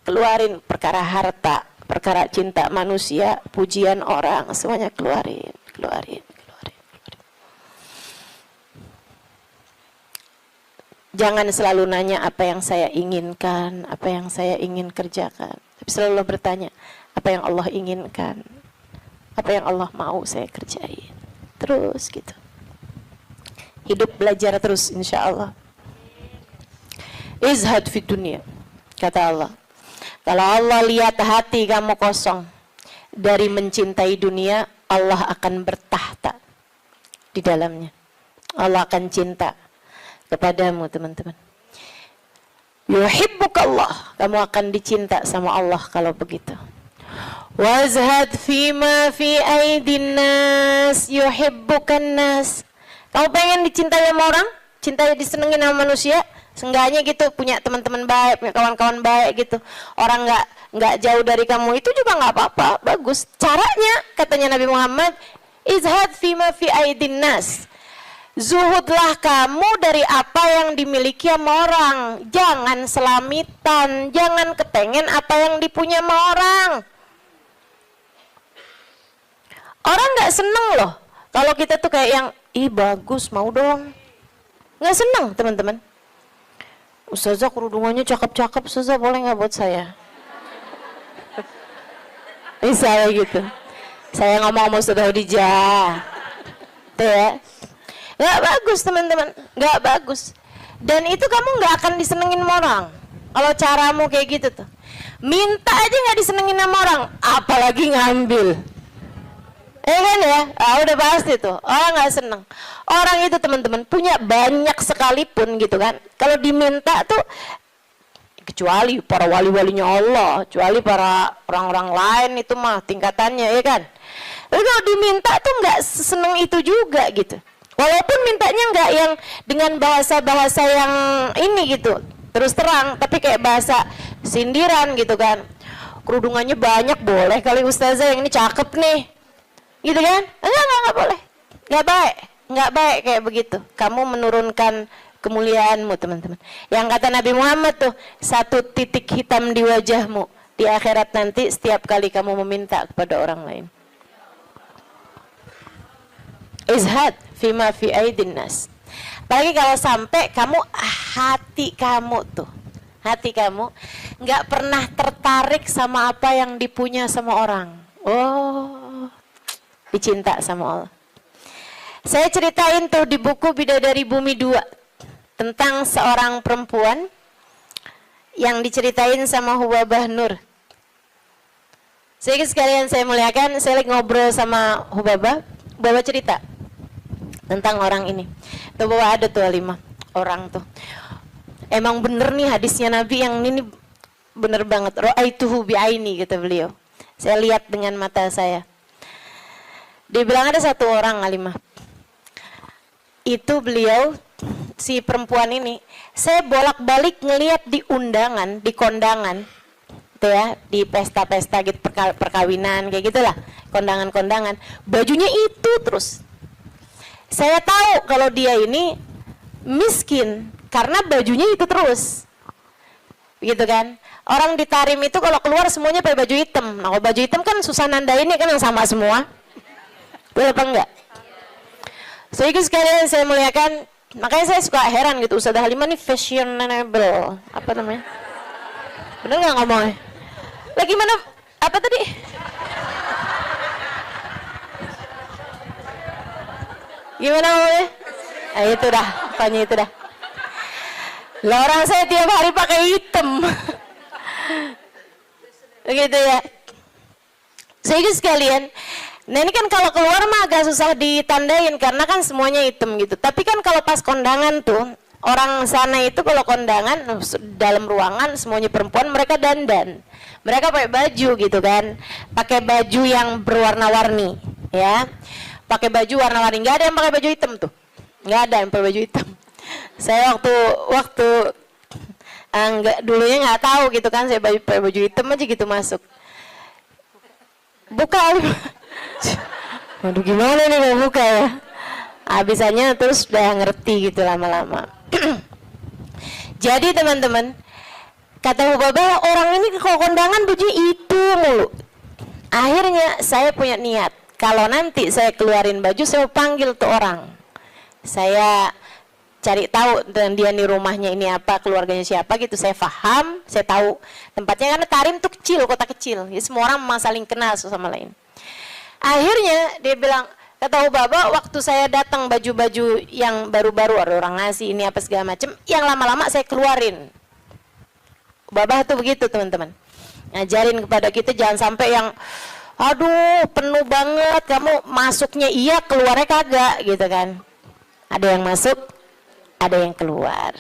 Keluarin perkara harta, perkara cinta manusia, pujian orang, semuanya keluarin. Jangan selalu nanya apa yang saya inginkan, apa yang saya ingin kerjakan. Tapi selalu bertanya, apa yang Allah inginkan, apa yang Allah mau saya kerjain. Terus gitu. Hidup belajar terus insya Allah. Izhad fi dunia, kata Allah. Kalau Allah lihat hati kamu kosong dari mencintai dunia, Allah akan bertahta di dalamnya. Allah akan cinta kepadamu, teman-teman. Yuhibbukallah, kamu akan dicinta sama Allah kalau begitu. Wazhad fima fi aidin nas yuhibbukan nas. Kamu pengen dicintai sama orang, cintai disenengin sama manusia, seenggaknya gitu punya teman-teman baik, punya kawan-kawan baik gitu. Orang nggak jauh dari kamu, itu juga nggak apa-apa, bagus. Caranya katanya Nabi Muhammad, izhad fima fi aidin nas. Zuhudlah kamu dari apa yang dimiliki sama orang. Jangan selamitan, jangan kepengen apa yang dipunya sama orang. Orang nggak seneng loh kalau kita tuh kayak yang, ih bagus, mau dong. Nggak seneng, teman-teman. Ustazah kerudungannya cakep-cakep, Ustazah boleh nggak buat saya? Misalnya gitu. Saya ngomong sama Ustazah Khadijah. Tuh ya. Nggak bagus, teman-teman. Nggak bagus. Dan itu kamu nggak akan disenengin sama orang kalau caramu kayak gitu tuh. Minta aja nggak disenengin sama orang, apalagi ngambil. Kan ya? Udah pasti tuh orang nggak seneng. Orang itu, teman-teman, punya banyak sekalipun gitu kan, kalau diminta tuh, kecuali para wali-walinya Allah, kecuali para orang-orang lain itu mah tingkatannya, ya kan. Tapi kalau diminta tuh nggak seneng itu juga gitu. Walaupun mintanya nggak yang dengan bahasa-bahasa yang ini gitu, terus terang, tapi kayak bahasa sindiran gitu kan. Kerudungannya banyak, boleh kali Ustazah, yang ini cakep nih, gitu kan? Enggak boleh, nggak baik kayak begitu. Kamu menurunkan kemuliaanmu, teman-teman. Yang kata Nabi Muhammad tuh, satu titik hitam di wajahmu di akhirat nanti setiap kali kamu meminta kepada orang lain. Izhad fima fi aidin nas. Apalagi kalau sampai kamu, hati kamu nggak pernah tertarik sama apa yang dipunya sama orang. Oh, dicinta sama Allah. Saya ceritain tuh di buku Bidadari Bumi 2 tentang seorang perempuan yang diceritain sama Hubabah Nur. Sekalian saya muliakan, saya lagi ngobrol sama Hubabah cerita tentang orang ini. Tuh bahwa ada tuh 5 orang tuh. Emang bener nih hadisnya Nabi yang ini bener banget. Ra'aituhu bi'aini, kata beliau. Saya lihat dengan mata saya. Dia bilang ada satu orang alimah. Itu beliau, si perempuan ini, saya bolak-balik ngelihat di undangan, di kondangan, tuh ya, di pesta-pesta gitu, perkawinan kayak gitulah, kondangan-kondangan, bajunya itu terus. Saya tahu kalau dia ini miskin karena bajunya itu terus, gitu kan. Orang di Tarim itu kalau keluar semuanya pakai baju hitam. Nah, kalau baju hitam kan susah nandainnya kan, yang sama semua. Betul apa enggak? Sehingga sekalian saya muliakan, makanya saya suka heran gitu, Ustazah Halimah nih fashionable, apa namanya? Bener nggak ngomongnya? Lagi mana? Apa tadi? Gimana ngomongnya? Itu dah, pokoknya itu dah. Lah orang saya tiap hari pakai hitam. Begitu ya. Sehingga sekalian, nah ini kan kalau keluar mah agak susah ditandain karena kan semuanya hitam gitu. Tapi kan kalau pas kondangan tuh, orang sana itu kalau kondangan dalam ruangan semuanya perempuan, mereka dandan. Mereka pakai baju gitu kan. Pakai baju yang berwarna-warni, ya. pakai baju warna-warni. Nggak ada yang pakai baju hitam tuh, nggak ada yang pakai baju hitam. Saya waktu enggak, dulunya nggak tahu gitu kan, saya pakai baju hitam aja gitu masuk. Buka, waduh gimana nih mau buka ya? Habisannya terus udah ngerti gitu lama-lama. Jadi teman-teman, kata Hubabah, orang ini kalau kondangan baju itu mulu. Akhirnya saya punya niat, kalau nanti saya keluarin baju, saya panggil tuh orang. Saya cari tahu dan dia nih rumahnya ini apa, keluarganya siapa gitu. Saya paham, saya tahu tempatnya, karena Tarim tuh kecil, kota kecil. Jadi semua orang memang saling kenal sama lain. Akhirnya dia bilang, kata Hubabah, waktu saya datang baju-baju yang baru-baru, ada orang ngasih ini apa segala macam, yang lama-lama saya keluarin. Hubabah tuh begitu teman-teman, ngajarin kepada kita jangan sampai yang aduh penuh banget, kamu masuknya iya keluarnya kagak gitu kan. Ada yang masuk, ada yang keluar.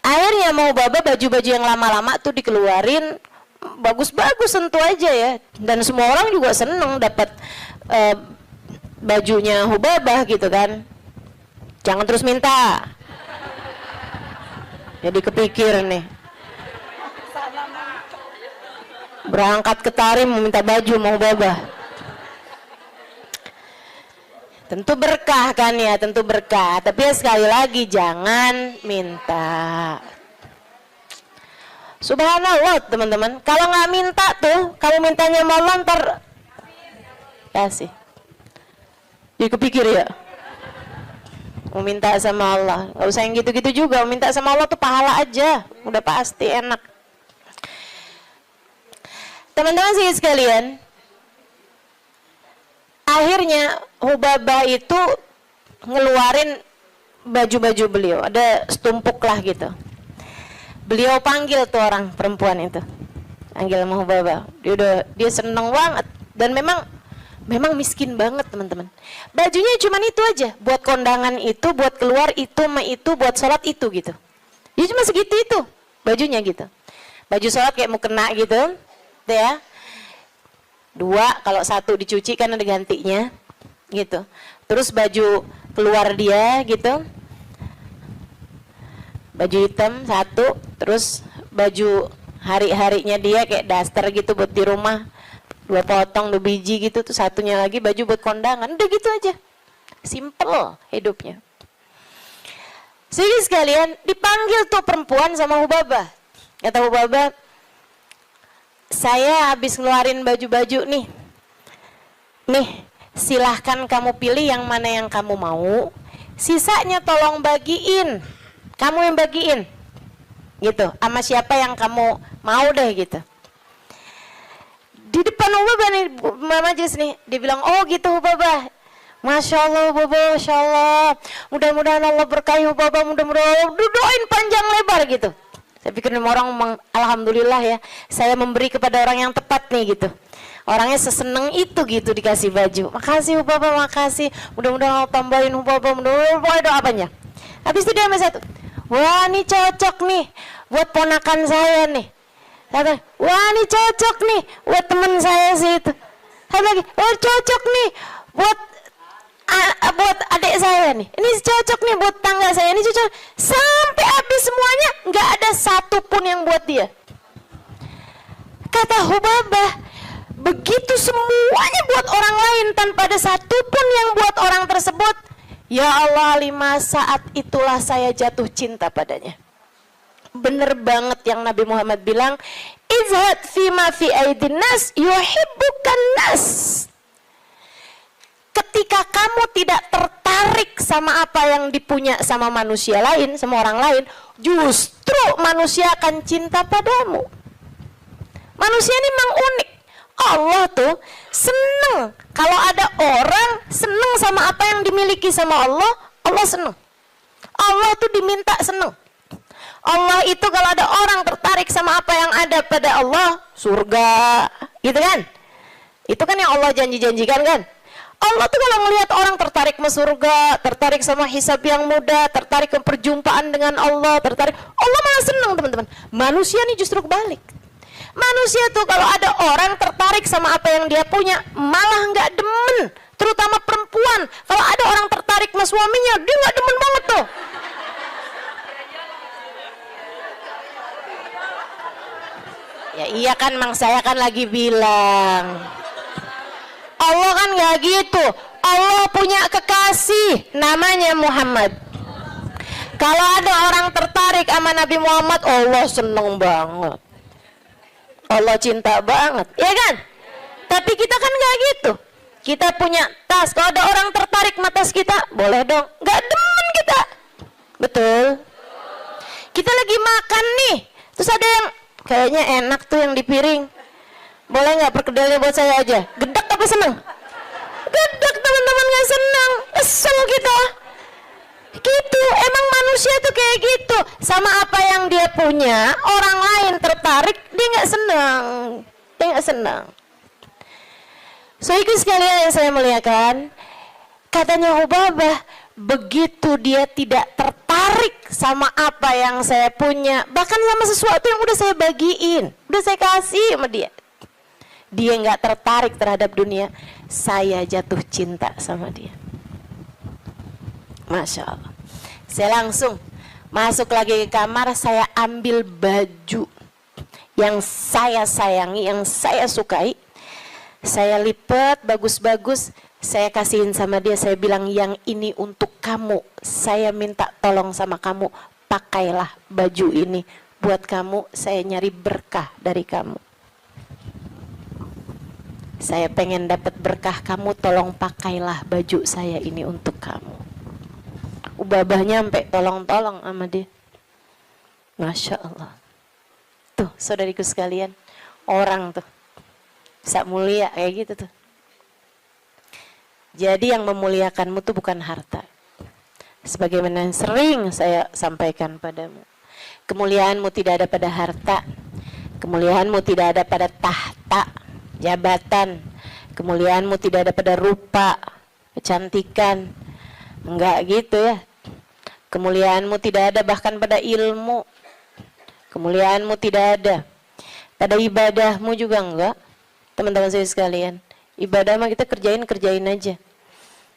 Akhirnya mau Hubabah baju-baju yang lama-lama tuh dikeluarin, bagus-bagus tentu aja ya, dan semua orang juga seneng dapat bajunya Hubabah gitu kan. Jangan terus minta, jadi kepikir nih, berangkat ke Tarim meminta baju mau Hubabah. Tentu berkah kan ya, tentu berkah, tapi ya sekali lagi jangan minta. Subhanallah teman-teman, kalau nggak minta tuh, kalau mintanya mau ntar kasih. Jadi kepikir ya, mau minta sama Allah, nggak usah yang gitu-gitu juga. Mau minta sama Allah tuh pahala aja, udah pasti enak. Teman-teman sih sekalian, akhirnya Hubabah itu ngeluarin baju-baju beliau, ada setumpuk lah gitu. Beliau panggil tuh orang perempuan itu, panggil sama Hubabah. Dia seneng banget, dan memang miskin banget teman-teman. Bajunya cuma itu aja, buat kondangan itu, buat keluar itu, buat sholat itu gitu. Dia cuma segitu itu bajunya gitu. Baju sholat kayak mau kena gitu, tuh ya. 2, kalau 1 dicuci kan ada gantinya gitu. Terus baju keluar dia gitu, baju hitam 1, terus baju hari-harinya dia kayak daster gitu buat di rumah, 2 potong 2 biji gitu, tuh 1-nya lagi baju buat kondangan. Udah gitu aja, simple hidupnya. Jadi sekalian dipanggil tuh perempuan sama Hubabah. Kata Hubabah, saya habis ngeluarin baju-baju nih, silahkan kamu pilih yang mana yang kamu mau, sisanya tolong bagiin, kamu yang bagiin gitu, sama siapa yang kamu mau deh gitu. Di depan Hubabah nih, majelis nih, dia bilang, oh gitu Hubabah, Masya Allah Hubabah, Masya Allah, mudah-mudahan Allah berkahi Hubabah, mudah-mudahan doain panjang lebar gitu. Saya pikir orang alhamdulillah ya, saya memberi kepada orang yang tepat nih gitu. Orangnya seseneng itu gitu dikasih baju. Makasih Hubabah, makasih. Mudah-mudahan Allah tambahin Hubabah, mudah-mudahan doa apanya. Habis itu dia sama satu, wah ini cocok nih buat ponakan saya nih. Kata, wah ini cocok nih buat teman saya sih itu. Satu lagi, wah cocok nih buat adik saya nih, ini cocok nih buat tangga saya, ini cocok. Sampai habis semuanya, nggak ada satu pun yang buat dia. Kata Hubabah, begitu semuanya buat orang lain tanpa ada satu pun yang buat orang tersebut, ya Allah, 5 saat itulah saya jatuh cinta padanya. Bener banget yang Nabi Muhammad bilang, izhad fima fi aidin nas yuhibbukan nas. Ketika kamu tidak tertarik sama apa yang dipunya sama manusia lain, sama orang lain, justru manusia akan cinta padamu. Manusia ini memang unik. Allah tuh seneng kalau ada orang seneng sama apa yang dimiliki sama Allah, Allah seneng. Allah tuh diminta seneng. Allah itu kalau ada orang tertarik sama apa yang ada pada Allah, surga, gitu kan? Itu kan yang Allah janji-janjikan kan? Allah tuh kalau melihat orang tertarik ke surga, tertarik sama hisab yang mudah, tertarik ke perjumpaan dengan Allah, tertarik, Allah malah seneng teman-teman. Manusia nih justru kebalik. Manusia tuh kalau ada orang tertarik sama apa yang dia punya, malah nggak demen Terutama perempuan, kalau ada orang tertarik sama suaminya, dia nggak demen banget tuh. Ya iya kan, Mang, saya kan lagi bilang. Allah kan nggak gitu. Allah punya kekasih, namanya Muhammad. Kalau ada orang tertarik sama Nabi Muhammad, Allah seneng banget. Allah cinta banget, ya kan? Tapi kita kan nggak gitu. Kita punya tas, kalau ada orang tertarik sama tas kita, boleh dong. Nggak demen kita, betul? Kita lagi makan nih, terus ada yang kayaknya enak tuh yang di piring. Boleh nggak perkedelnya buat saya aja? Gedek apa seneng? Gedek, teman-teman, nggak seneng, kesel kita. Gitu, emang manusia tuh kayak gitu. Sama apa yang dia punya, orang lain tertarik, dia nggak senang. Dia nggak senang. So itu sekalian yang saya muliakan, katanya Ubabah, begitu dia tidak tertarik sama apa yang saya punya, bahkan sama sesuatu yang udah saya bagiin, udah saya kasih sama dia, dia nggak tertarik terhadap dunia, saya jatuh cinta sama dia. Masya Allah. Saya langsung masuk lagi ke kamar, saya ambil baju yang saya sayangi, yang saya sukai, saya lipat bagus-bagus, saya kasihin sama dia, saya bilang yang ini untuk kamu, saya minta tolong sama kamu, pakailah baju ini buat kamu, saya nyari berkah dari kamu. Saya pengen dapat berkah kamu, tolong pakailah baju saya ini untuk kamu. Ubabahnya sampai tolong-tolong sama dia. Masya Allah. Tuh saudariku sekalian, orang tuh bisa mulia kayak gitu tuh. Jadi yang memuliakanmu tuh bukan harta. Sebagaimana yang sering saya sampaikan padamu, kemuliaanmu tidak ada pada harta, kemuliaanmu tidak ada pada tahta, jabatan, kemuliaanmu tidak ada pada rupa, kecantikan. Enggak gitu ya. Kemuliaanmu tidak ada bahkan pada ilmu. Kemuliaanmu tidak ada pada ibadahmu juga enggak. Teman-teman saya sekalian, ibadah mah kita kerjain aja.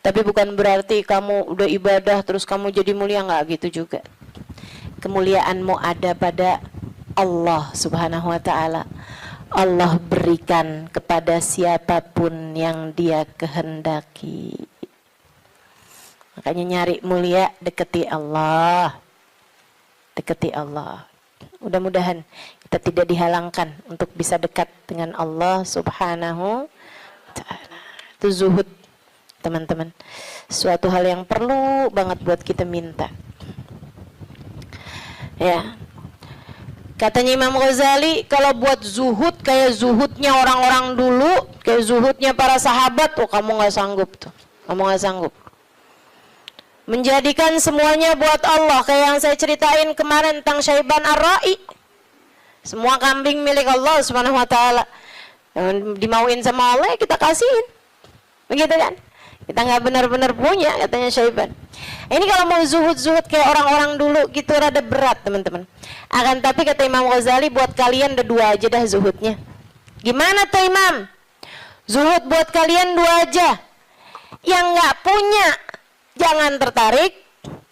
Tapi bukan berarti kamu udah ibadah terus kamu jadi mulia, enggak gitu juga. Kemuliaanmu ada pada Allah Subhanahu wa taala. Allah berikan kepada siapapun yang Dia kehendaki. Makanya nyari mulia, deketi Allah. Deketi Allah. Mudah-mudahan kita tidak dihalangkan untuk bisa dekat dengan Allah Subhanahu wa ta'ala. Itu zuhud, teman-teman. Suatu hal yang perlu banget buat kita minta. Ya. Katanya Imam Ghazali, kalau buat zuhud kayak zuhudnya orang-orang dulu, kayak zuhudnya para sahabat, oh kamu nggak sanggup tuh. Kamu nggak sanggup. Menjadikan semuanya buat Allah, kayak yang saya ceritain kemarin tentang Syaiban Ar-Ra'i. Semua kambing milik Allah Subhanahu wa taala. Yang dimauin sama Allah kita kasihin. Begitu kan? Kita nggak benar-benar punya, katanya Syaiban. Ini kalau mau zuhud-zuhud kayak orang-orang dulu gitu rada berat, teman-teman. Akan tapi kata Imam Ghazali, buat kalian ada dua aja dah zuhudnya. Gimana tuh Imam? Zuhud buat kalian dua aja. Yang nggak punya jangan tertarik,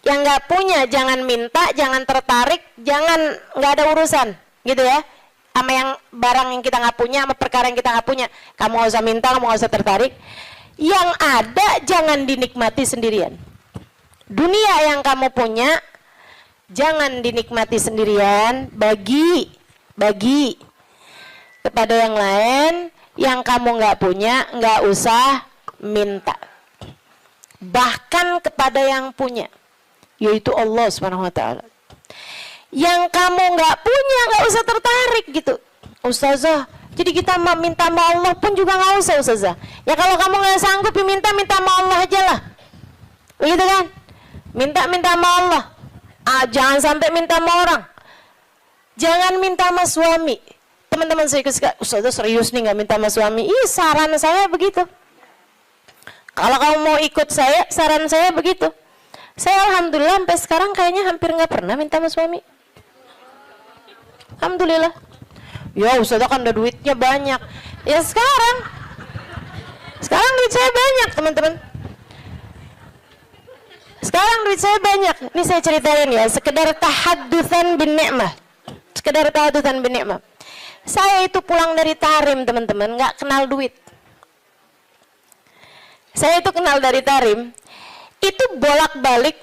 yang nggak punya jangan minta, jangan tertarik, jangan nggak ada urusan, gitu ya. Sama yang barang yang kita nggak punya, sama perkara yang kita nggak punya, kamu nggak usah minta, kamu nggak usah tertarik. Yang ada jangan dinikmati sendirian. Dunia yang kamu punya jangan dinikmati sendirian, bagi kepada yang lain. Yang kamu nggak punya nggak usah minta. Bahkan kepada yang punya, yaitu Allah Subhanahu wa taala. Yang kamu nggak punya nggak usah tertarik gitu. Ustazah, jadi kita minta sama Allah pun juga nggak usah Ustazah. Ya kalau kamu nggak sanggup minta sama Allah aja lah. Begitu kan? Minta sama Allah. Jangan sampai minta sama orang. Jangan minta sama suami. Teman-teman saya suka, Ustazah serius nih nggak minta sama suami. Ih, saran saya begitu. Kalau kamu mau ikut saya, saran saya begitu. Saya alhamdulillah sampai sekarang kayaknya hampir nggak pernah minta sama suami. Alhamdulillah. Ya Ustazah kan ada duitnya banyak. Ya sekarang Sekarang duit saya banyak, teman-teman. Sekarang duit saya banyak. Ini saya ceritain ya, sekedar tahaddusan bin ni'mah. Sekedar tahaddusan bin ni'mah. Saya itu pulang dari Tarim, teman-teman, nggak kenal duit. Saya itu kenal dari Tarim, itu bolak-balik,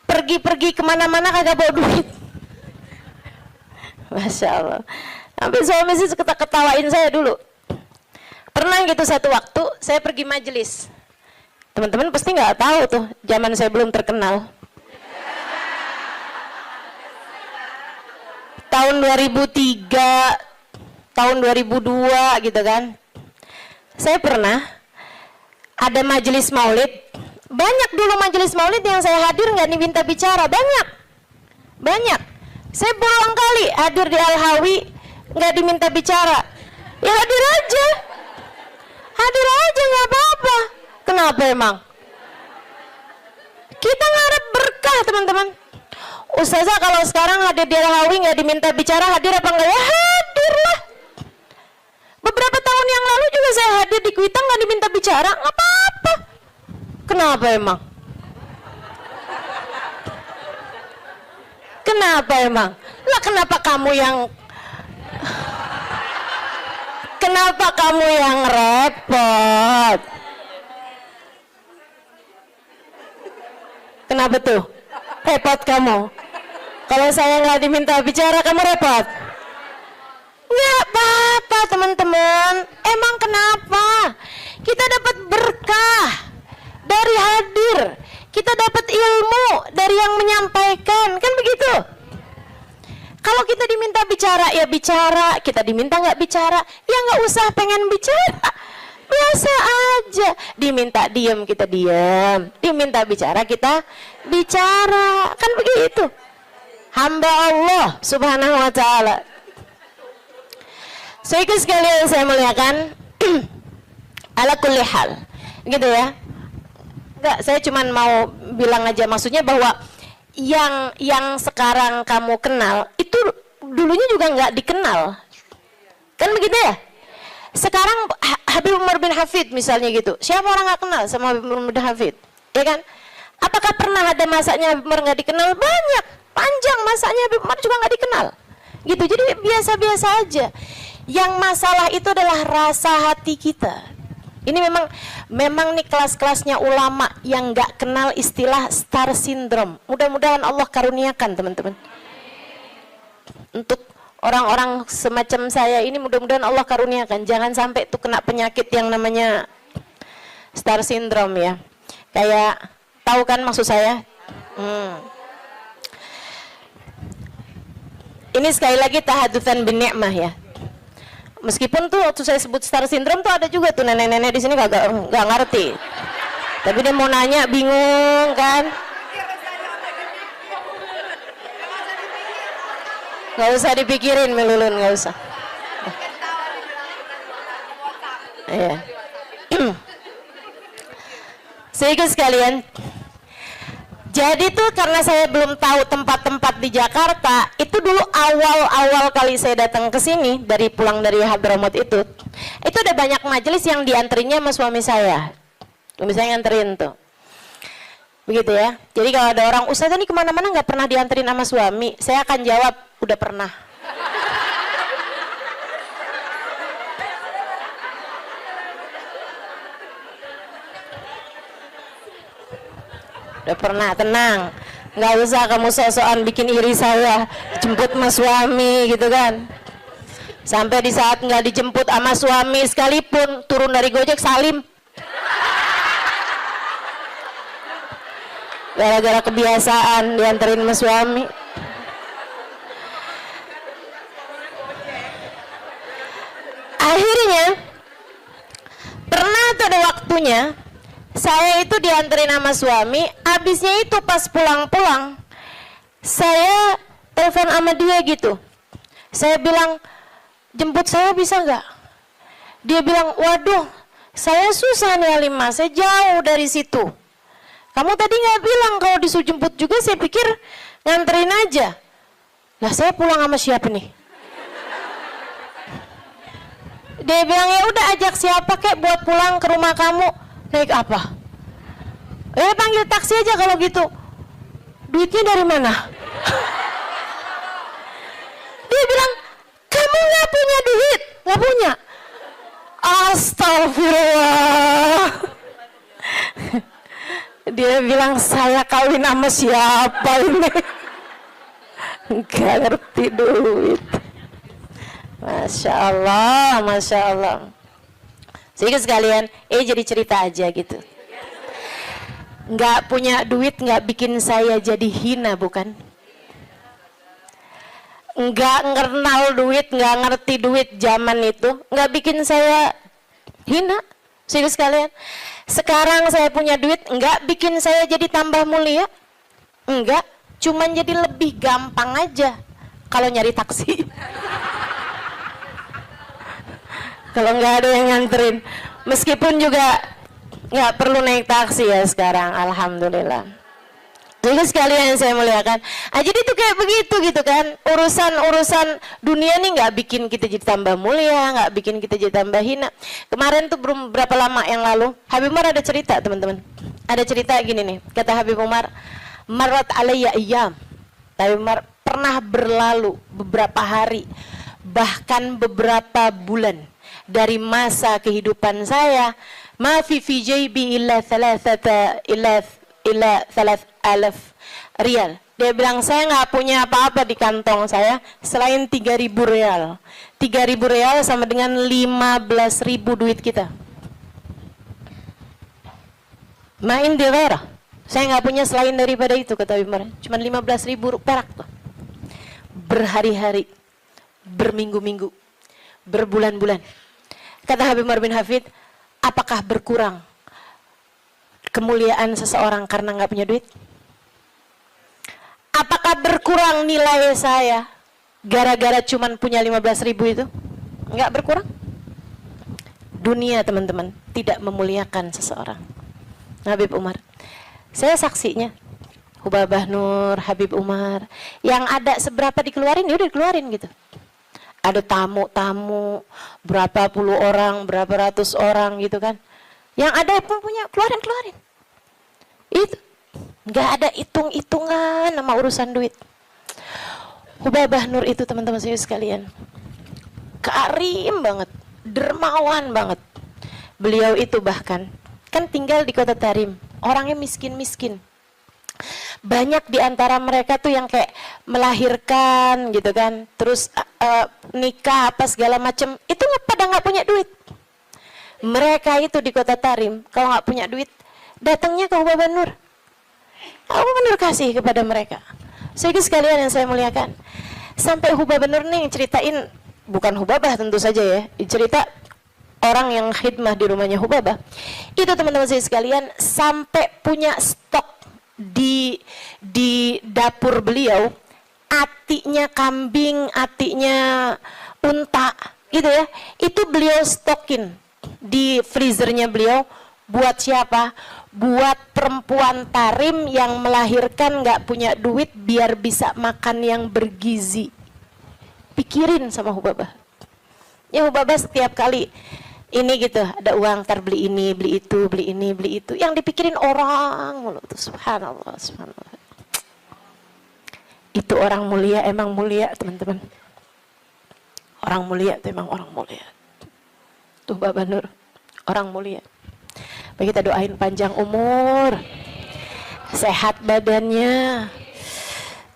pergi-pergi kemana-mana kagak bawa duit. Masya Allah. Sampai suami sih ketawain saya dulu. Pernah gitu satu waktu, saya pergi majelis. Teman-teman pasti nggak tahu tuh, zaman saya belum terkenal. Tahun 2003, tahun 2002 gitu kan. Saya pernah ada majelis maulid. Banyak dulu majelis maulid yang saya hadir nggak diminta bicara, banyak. Banyak. Saya berulang kali hadir di Al-Hawi nggak diminta bicara. Ya hadir aja. Hadir aja nggak apa-apa. Kenapa emang? Kita ngarep berkah, teman-teman. Ustazah kalau sekarang hadir di Al-Hawi nggak diminta bicara, hadir apa enggak? Ya hadir lah. Beberapa tahun yang lalu juga saya hadir di Kuitang nggak diminta bicara, nggak apa-apa. Kenapa emang? Kenapa emang? Lah kenapa kamu yang repot? Kenapa tuh? Repot kamu? Kalau saya nggak diminta bicara, kamu repot? Nggak apa-apa, teman-teman. Emang kenapa? Kita dapat berkah dari hadir. Kita dapat ilmu dari yang menyampaikan. Kan begitu? Kalau kita diminta bicara, ya bicara. Kita diminta nggak bicara, ya nggak usah pengen bicara. Biasa aja. Diminta diam, kita diam. Diminta bicara, kita bicara. Kan begitu. Hamba Allah subhanahu wa ta'ala. Saudara sekalian saya muliakan, ala kulli hal. Gitu ya. Enggak, saya cuma mau bilang aja, maksudnya bahwa yang sekarang kamu kenal itu dulunya juga nggak dikenal. Kan begitu ya? Sekarang Habib Umar bin Hafid misalnya gitu. Siapa orang nggak kenal sama Habib Umar bin Hafid? Ya kan? Apakah pernah ada masanya Habib Umar nggak dikenal? Banyak, panjang masanya Habib Umar juga nggak dikenal. Gitu. Jadi biasa-biasa aja. Yang masalah itu adalah rasa hati kita. Ini memang nih kelas-kelasnya ulama yang nggak kenal istilah star syndrome. Mudah-mudahan Allah karuniakan, teman-teman. Untuk orang-orang semacam saya ini mudah-mudahan Allah karuniakan. Jangan sampai tuh kena penyakit yang namanya star syndrome ya. Kayak, tahu kan maksud saya? Ini sekali lagi tahadutsan bin ni'mah ya. Meskipun tuh waktu saya sebut star syndrome tuh ada juga tuh nenek-nenek di sini nggak ngerti. Tapi dia mau nanya bingung kan? Nggak usah dipikirin Melulun, nggak usah. Iya. Sehingga sekalian, jadi tuh karena saya belum tahu tempat-tempat di Jakarta, itu dulu awal kali saya datang ke sini dari pulang dari Hadramaut itu ada banyak majelis yang diantrinya sama suami saya. Suami saya nganterin tuh. Begitu ya. Jadi kalau ada orang, Ustazah ini kemana-mana nggak pernah dianterin sama suami, saya akan jawab, udah pernah. Udah pernah, tenang. Nggak usah kamu sok-sokan bikin iri saya, jemput sama suami gitu kan. Sampai di saat nggak dijemput sama suami sekalipun, turun dari Gojek salim. Gara-gara kebiasaan dianterin sama suami. Akhirnya, pernah tuh ada waktunya, saya itu dianterin sama suami, habisnya itu pas pulang-pulang, saya telepon sama dia gitu. Saya bilang, jemput saya bisa nggak? Dia bilang, waduh, saya susah nih Halimah, saya jauh dari situ. Kamu tadi nggak bilang kalau disuruh jemput juga, saya pikir nganterin aja. Lah saya pulang sama siapa nih? Dia bilang, ya udah ajak siapa kek buat pulang ke rumah kamu. Naik apa? Panggil taksi aja kalau gitu. Duitnya dari mana? Dia bilang, kamu nggak punya duit? Nggak punya. Astagfirullah. Dia bilang, saya kawin sama siapa ini? Nggak ngerti duit. Masya Allah, Masya Allah. Sehingga sekalian, jadi cerita aja gitu. Nggak punya duit nggak bikin saya jadi hina, bukan? Nggak kenal duit, nggak ngerti duit zaman itu, nggak bikin saya hina. Sehingga sekalian, sekarang saya punya duit, nggak bikin saya jadi tambah mulia. Enggak, cuman jadi lebih gampang aja kalau nyari taksi. Kalau nggak ada yang nganterin, meskipun juga nggak perlu naik taksi ya sekarang, alhamdulillah. Jadi sekalian yang saya muliakan, jadi itu kayak begitu gitu kan, urusan dunia nih nggak bikin kita jadi tambah mulia, nggak bikin kita jadi tambah hina. Kemarin tuh berapa lama yang lalu, Habib Umar ada cerita teman-teman, ada cerita gini nih, kata Habib Umar, marat alayya iyam, Habib Umar pernah berlalu beberapa hari, bahkan beberapa bulan dari masa kehidupan saya, ma fi jaybi illa thalathata illa 3,000 rial. Dia bilang, saya nggak punya apa-apa di kantong saya selain 3.000 rial. 3.000 rial sama dengan 15.000 duit kita. Main di daerah. Saya nggak punya selain daripada itu, kata Habib Umar. Cuma 15.000 perak tuh. Berhari-hari, berminggu-minggu, berbulan-bulan. Kata Habib Umar bin Hafid, apakah berkurang kemuliaan seseorang karena nggak punya duit? Apakah berkurang nilai saya gara-gara cuman punya 15.000 itu? Nggak berkurang. Dunia teman-teman tidak memuliakan seseorang. Habib Umar, saya saksinya. Hubabah Nur, Habib Umar, yang ada seberapa dikeluarin, ya udah dikeluarin gitu. Ada tamu-tamu, berapa puluh orang, berapa ratus orang gitu kan. Yang ada pun punya, keluarin. Itu. Nggak ada hitung-hitungan sama urusan duit. Hubabah Nur itu teman-teman saya sekalian, karim banget, dermawan banget. Beliau itu bahkan, kan tinggal di kota Tarim, orangnya miskin-miskin. Banyak di antara mereka tuh yang kayak melahirkan gitu kan, terus nikah apa segala macem, itu pada nggak punya duit. Mereka itu di kota Tarim kalau nggak punya duit, datangnya ke Hubabah Nur. Hubabah Nur kasih kepada mereka. Sehingga sekalian yang saya muliakan, sampai Hubabah Nur nih ceritain, bukan Hubabah tentu saja ya, cerita orang yang khidmah di rumahnya Hubabah. Itu teman-teman saya sekalian sampai punya stok di dapur beliau, atinya kambing, atinya unta gitu ya, itu beliau stokin di freezernya beliau. Buat siapa? Buat perempuan Tarim yang melahirkan nggak punya duit biar bisa makan yang bergizi. Pikirin sama Hubabah. Ya Hubabah setiap kali ini gitu, ada uang, ntar beli ini, beli itu, beli ini, beli itu. Yang dipikirin orang mulu tuh, subhanallah, subhanallah. Itu orang mulia, emang mulia teman-teman. Orang mulia itu emang orang mulia. Tuh Baba Nur, orang mulia. Baik, kita doain panjang umur, sehat badannya.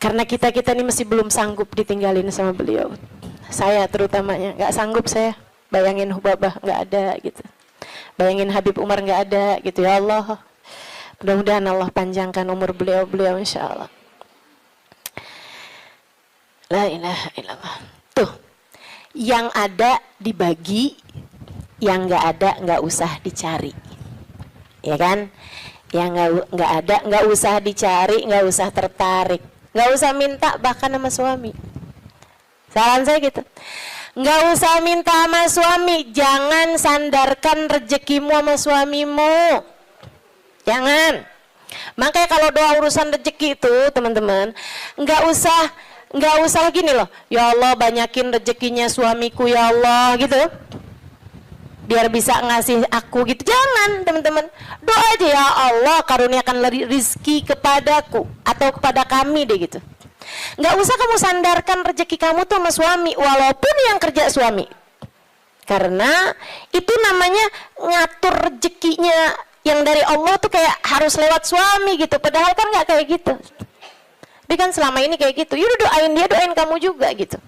Karena kita ini masih belum sanggup ditinggalin sama beliau. Saya terutamanya, nggak sanggup saya. Bayangin Hubabah nggak ada gitu, bayangin Habib Umar nggak ada gitu. Ya Allah, mudah-mudahan Allah panjangkan umur beliau insya Allah. La ilaha illallah. Tuh, yang ada dibagi, yang nggak ada nggak usah dicari, ya kan? Yang nggak ada nggak usah dicari, nggak usah tertarik, nggak usah minta bahkan sama suami. Saran saya gitu. Nggak usah minta sama suami, jangan sandarkan rezekimu sama suamimu, jangan. Makanya kalau doa urusan rezeki itu teman-teman, nggak usah gini loh, ya Allah banyakin rezekinya suamiku ya Allah gitu. biar bisa ngasih aku gitu. Jangan teman-teman, doa aja, ya Allah karuniakan rizki kepadaku atau kepada kami deh gitu. Nggak usah kamu sandarkan rezeki kamu tuh sama suami, walaupun yang kerja suami, karena itu namanya ngatur rezekinya yang dari Allah tuh kayak harus lewat suami gitu, padahal kan nggak kayak gitu. Dia kan selama ini kayak gitu, yaudah doain dia, doain kamu juga gitu.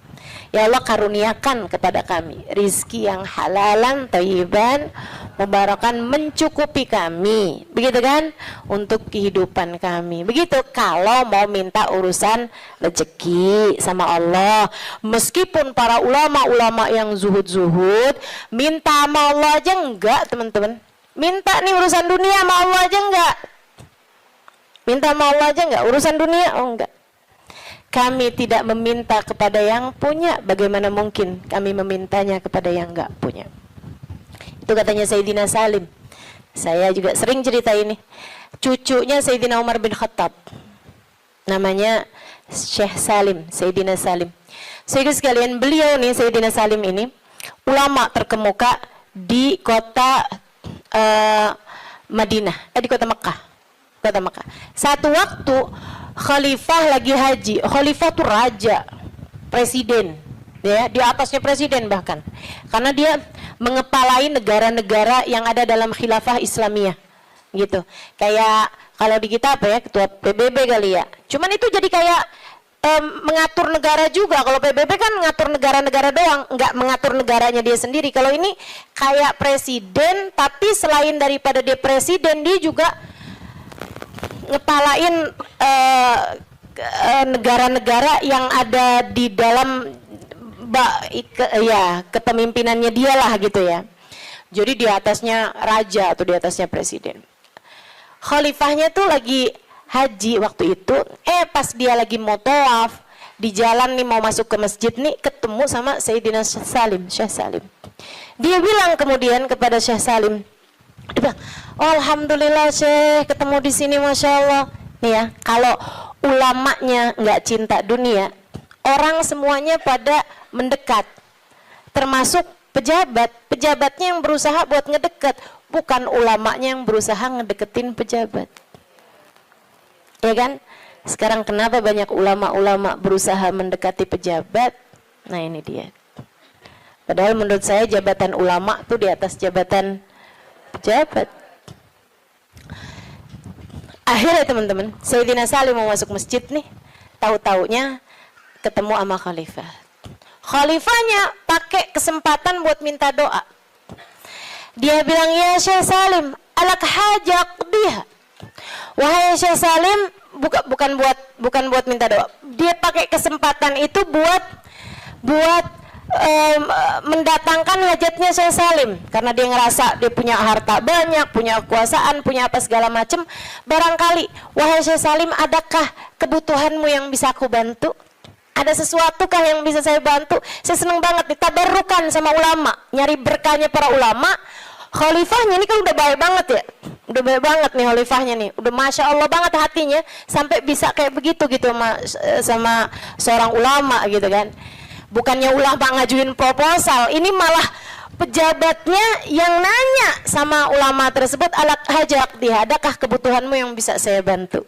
Ya Allah karuniakan kepada kami rizki yang halalan, thayyiban, mubarakan, mencukupi kami, begitu kan, untuk kehidupan kami. Begitu kalau mau minta urusan rezeki sama Allah. Meskipun para ulama-ulama yang zuhud-zuhud minta sama Allah aja enggak teman-teman. Minta nih urusan dunia sama Allah aja enggak. Minta sama Allah aja enggak, urusan dunia oh enggak. Kami tidak meminta kepada yang punya, bagaimana mungkin kami memintanya kepada yang enggak punya. Itu katanya Sayyidina Salim. Saya juga sering cerita ini. Cucunya Sayyidina Umar bin Khattab, namanya Syekh Salim, Sayyidina Salim. Saudara sekalian, beliau nih Sayyidina Salim ini ulama terkemuka di kota Madinah, di kota Mekah. Kota Mekah. Satu waktu khalifah lagi haji. Khalifah tuh raja, presiden, ya, di atasnya presiden bahkan. Karena dia mengepalai negara-negara yang ada dalam khilafah Islamiyah. Gitu. Kayak kalau di kita apa ya, ketua PBB kali ya. Cuman itu jadi kayak mengatur negara juga. Kalau PBB kan ngatur negara-negara doang, nggak mengatur negaranya dia sendiri. Kalau ini kayak presiden, tapi selain daripada dia presiden, dia juga ngepalain negara-negara yang ada di dalam kepemimpinannya dia lah gitu ya. Jadi di atasnya raja atau di atasnya presiden. Khalifahnya tuh lagi haji waktu itu, pas dia lagi mau tawaf di jalan nih mau masuk ke masjid nih, ketemu sama Sayyidina Salim, Syekh Salim. Dia bilang kemudian kepada Syekh Salim, dia bilang, oh, alhamdulillah Syekh ketemu di sini, masya Allah. Nih ya, kalau ulamanya nggak cinta dunia, orang semuanya pada mendekat, termasuk pejabat. Pejabatnya yang berusaha buat ngedekat, bukan ulamanya yang berusaha ngedeketin pejabat. Ya kan? Sekarang kenapa banyak ulama-ulama berusaha mendekati pejabat? Nah ini dia. Padahal menurut saya jabatan ulama tuh di atas jabatan pejabat. Akhirnya teman-teman, Sayyidina Salim mau masuk masjid nih, tahu-taunya ketemu sama khalifah. Khalifahnya pakai kesempatan buat minta doa. Dia bilang, ya Syekh Salim, alak hajak dia. Wahai Syekh Salim, bukan buat minta doa. Dia pakai kesempatan itu buat mendatangkan hajatnya Syekh Salim, karena dia ngerasa dia punya harta banyak, punya kekuasaan, punya apa segala macam. Barangkali, wahai Syekh Salim, adakah kebutuhanmu yang bisa aku bantu? Ada sesuatu kah yang bisa saya bantu? Saya senang banget nih, tabarrukan sama ulama, nyari berkahnya para ulama. Khalifahnya ini kan udah baik banget ya, udah baik banget nih khalifahnya nih, udah masya Allah banget hatinya sampai bisa kayak begitu gitu sama seorang ulama gitu kan. Bukannya ulama ngajuin proposal, ini malah pejabatnya yang nanya sama ulama tersebut, alak hajak dia, adakah kebutuhanmu yang bisa saya bantu?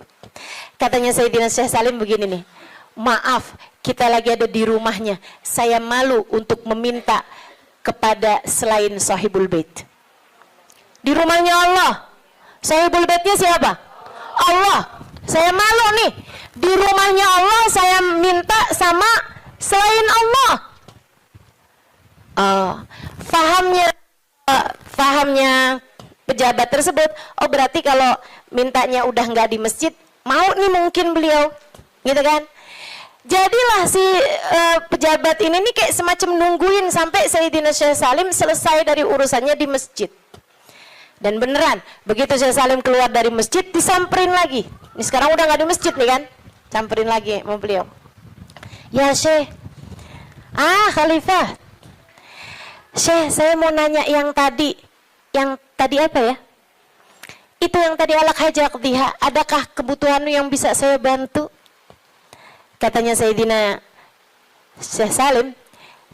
Katanya Sayyidina Syekh Salim begini nih, maaf, kita lagi ada di rumahnya, saya malu untuk meminta kepada selain sahibul bait. Di rumahnya Allah, sahibul baitnya siapa? Allah. Saya malu nih, di rumahnya Allah saya minta sama selain Allah. Fahamnya pejabat tersebut, oh berarti kalau mintanya udah nggak di masjid, mau nih mungkin beliau, gitu kan? Jadilah si pejabat ini nih kayak semacam nungguin sampai Sayyidina Syekh Salim selesai dari urusannya di masjid. Dan beneran, begitu Syekh Salim keluar dari masjid, disamperin lagi. Ini sekarang udah nggak di masjid nih kan? Samperin lagi sama beliau. Ya Syekh, Khalifah, Syekh, saya mau nanya yang tadi apa ya? Itu yang tadi alak hajak dia, adakah kebutuhanmu yang bisa saya bantu? Katanya Sayyidina Syekh Salim,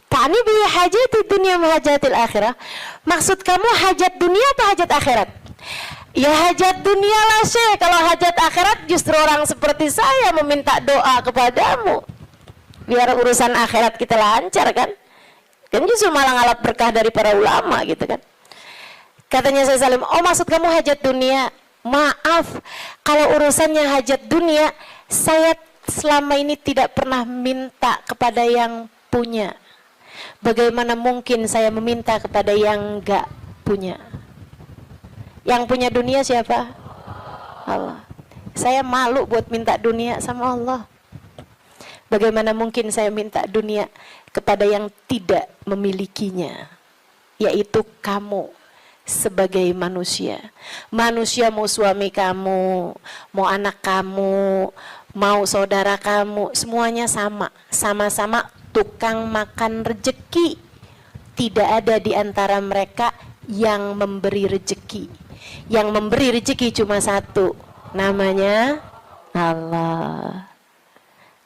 Ta'ni bi hajati dunia wa hajatil akhirah. Maksud kamu hajat dunia apa hajat akhirat? Ya hajat dunia lah Syekh. Kalau hajat akhirat justru orang seperti saya meminta doa kepadamu biar urusan akhirat kita lancar kan. Kan justru malah ngalap berkah dari para ulama gitu kan. Katanya saya Salim, oh maksud kamu hajat dunia? Maaf, kalau urusannya hajat dunia, saya selama ini tidak pernah minta kepada yang punya. Bagaimana mungkin saya meminta kepada yang enggak punya? Yang punya dunia siapa? Allah. Saya malu buat minta dunia sama Allah. Bagaimana mungkin saya minta dunia kepada yang tidak memilikinya, yaitu kamu sebagai manusia. Manusia mau suami kamu, mau anak kamu, mau saudara kamu, semuanya sama. Sama-sama tukang makan rejeki. Tidak ada di antara mereka yang memberi rejeki. Yang memberi rejeki cuma satu, namanya Allah.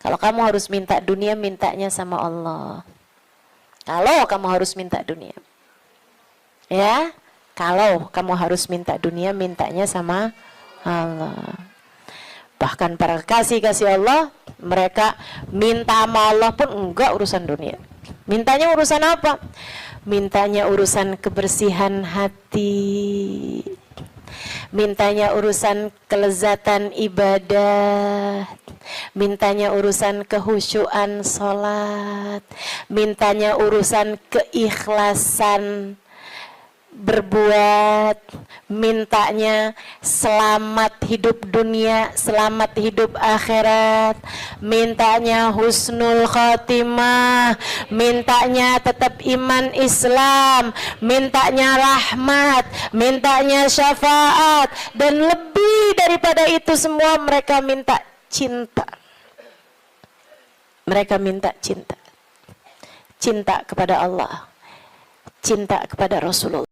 Kalau kamu harus minta dunia, mintanya sama Allah. Kalau kamu harus minta dunia, ya, kalau kamu harus minta dunia, mintanya sama Allah. Bahkan para kasih Allah, mereka minta sama Allah pun enggak urusan dunia. Mintanya urusan apa? Mintanya urusan kebersihan hati. Mintanya urusan kelezatan ibadah. Mintanya urusan kehusyuan sholat. Mintanya urusan keikhlasan berbuat. Mintanya selamat hidup dunia, selamat hidup akhirat. Mintanya husnul khotimah. Mintanya tetap iman Islam. Mintanya rahmat. Mintanya syafaat. Dan lebih daripada itu semua, mereka minta cinta. Mereka minta cinta. Cinta kepada Allah. Cinta kepada Rasulullah.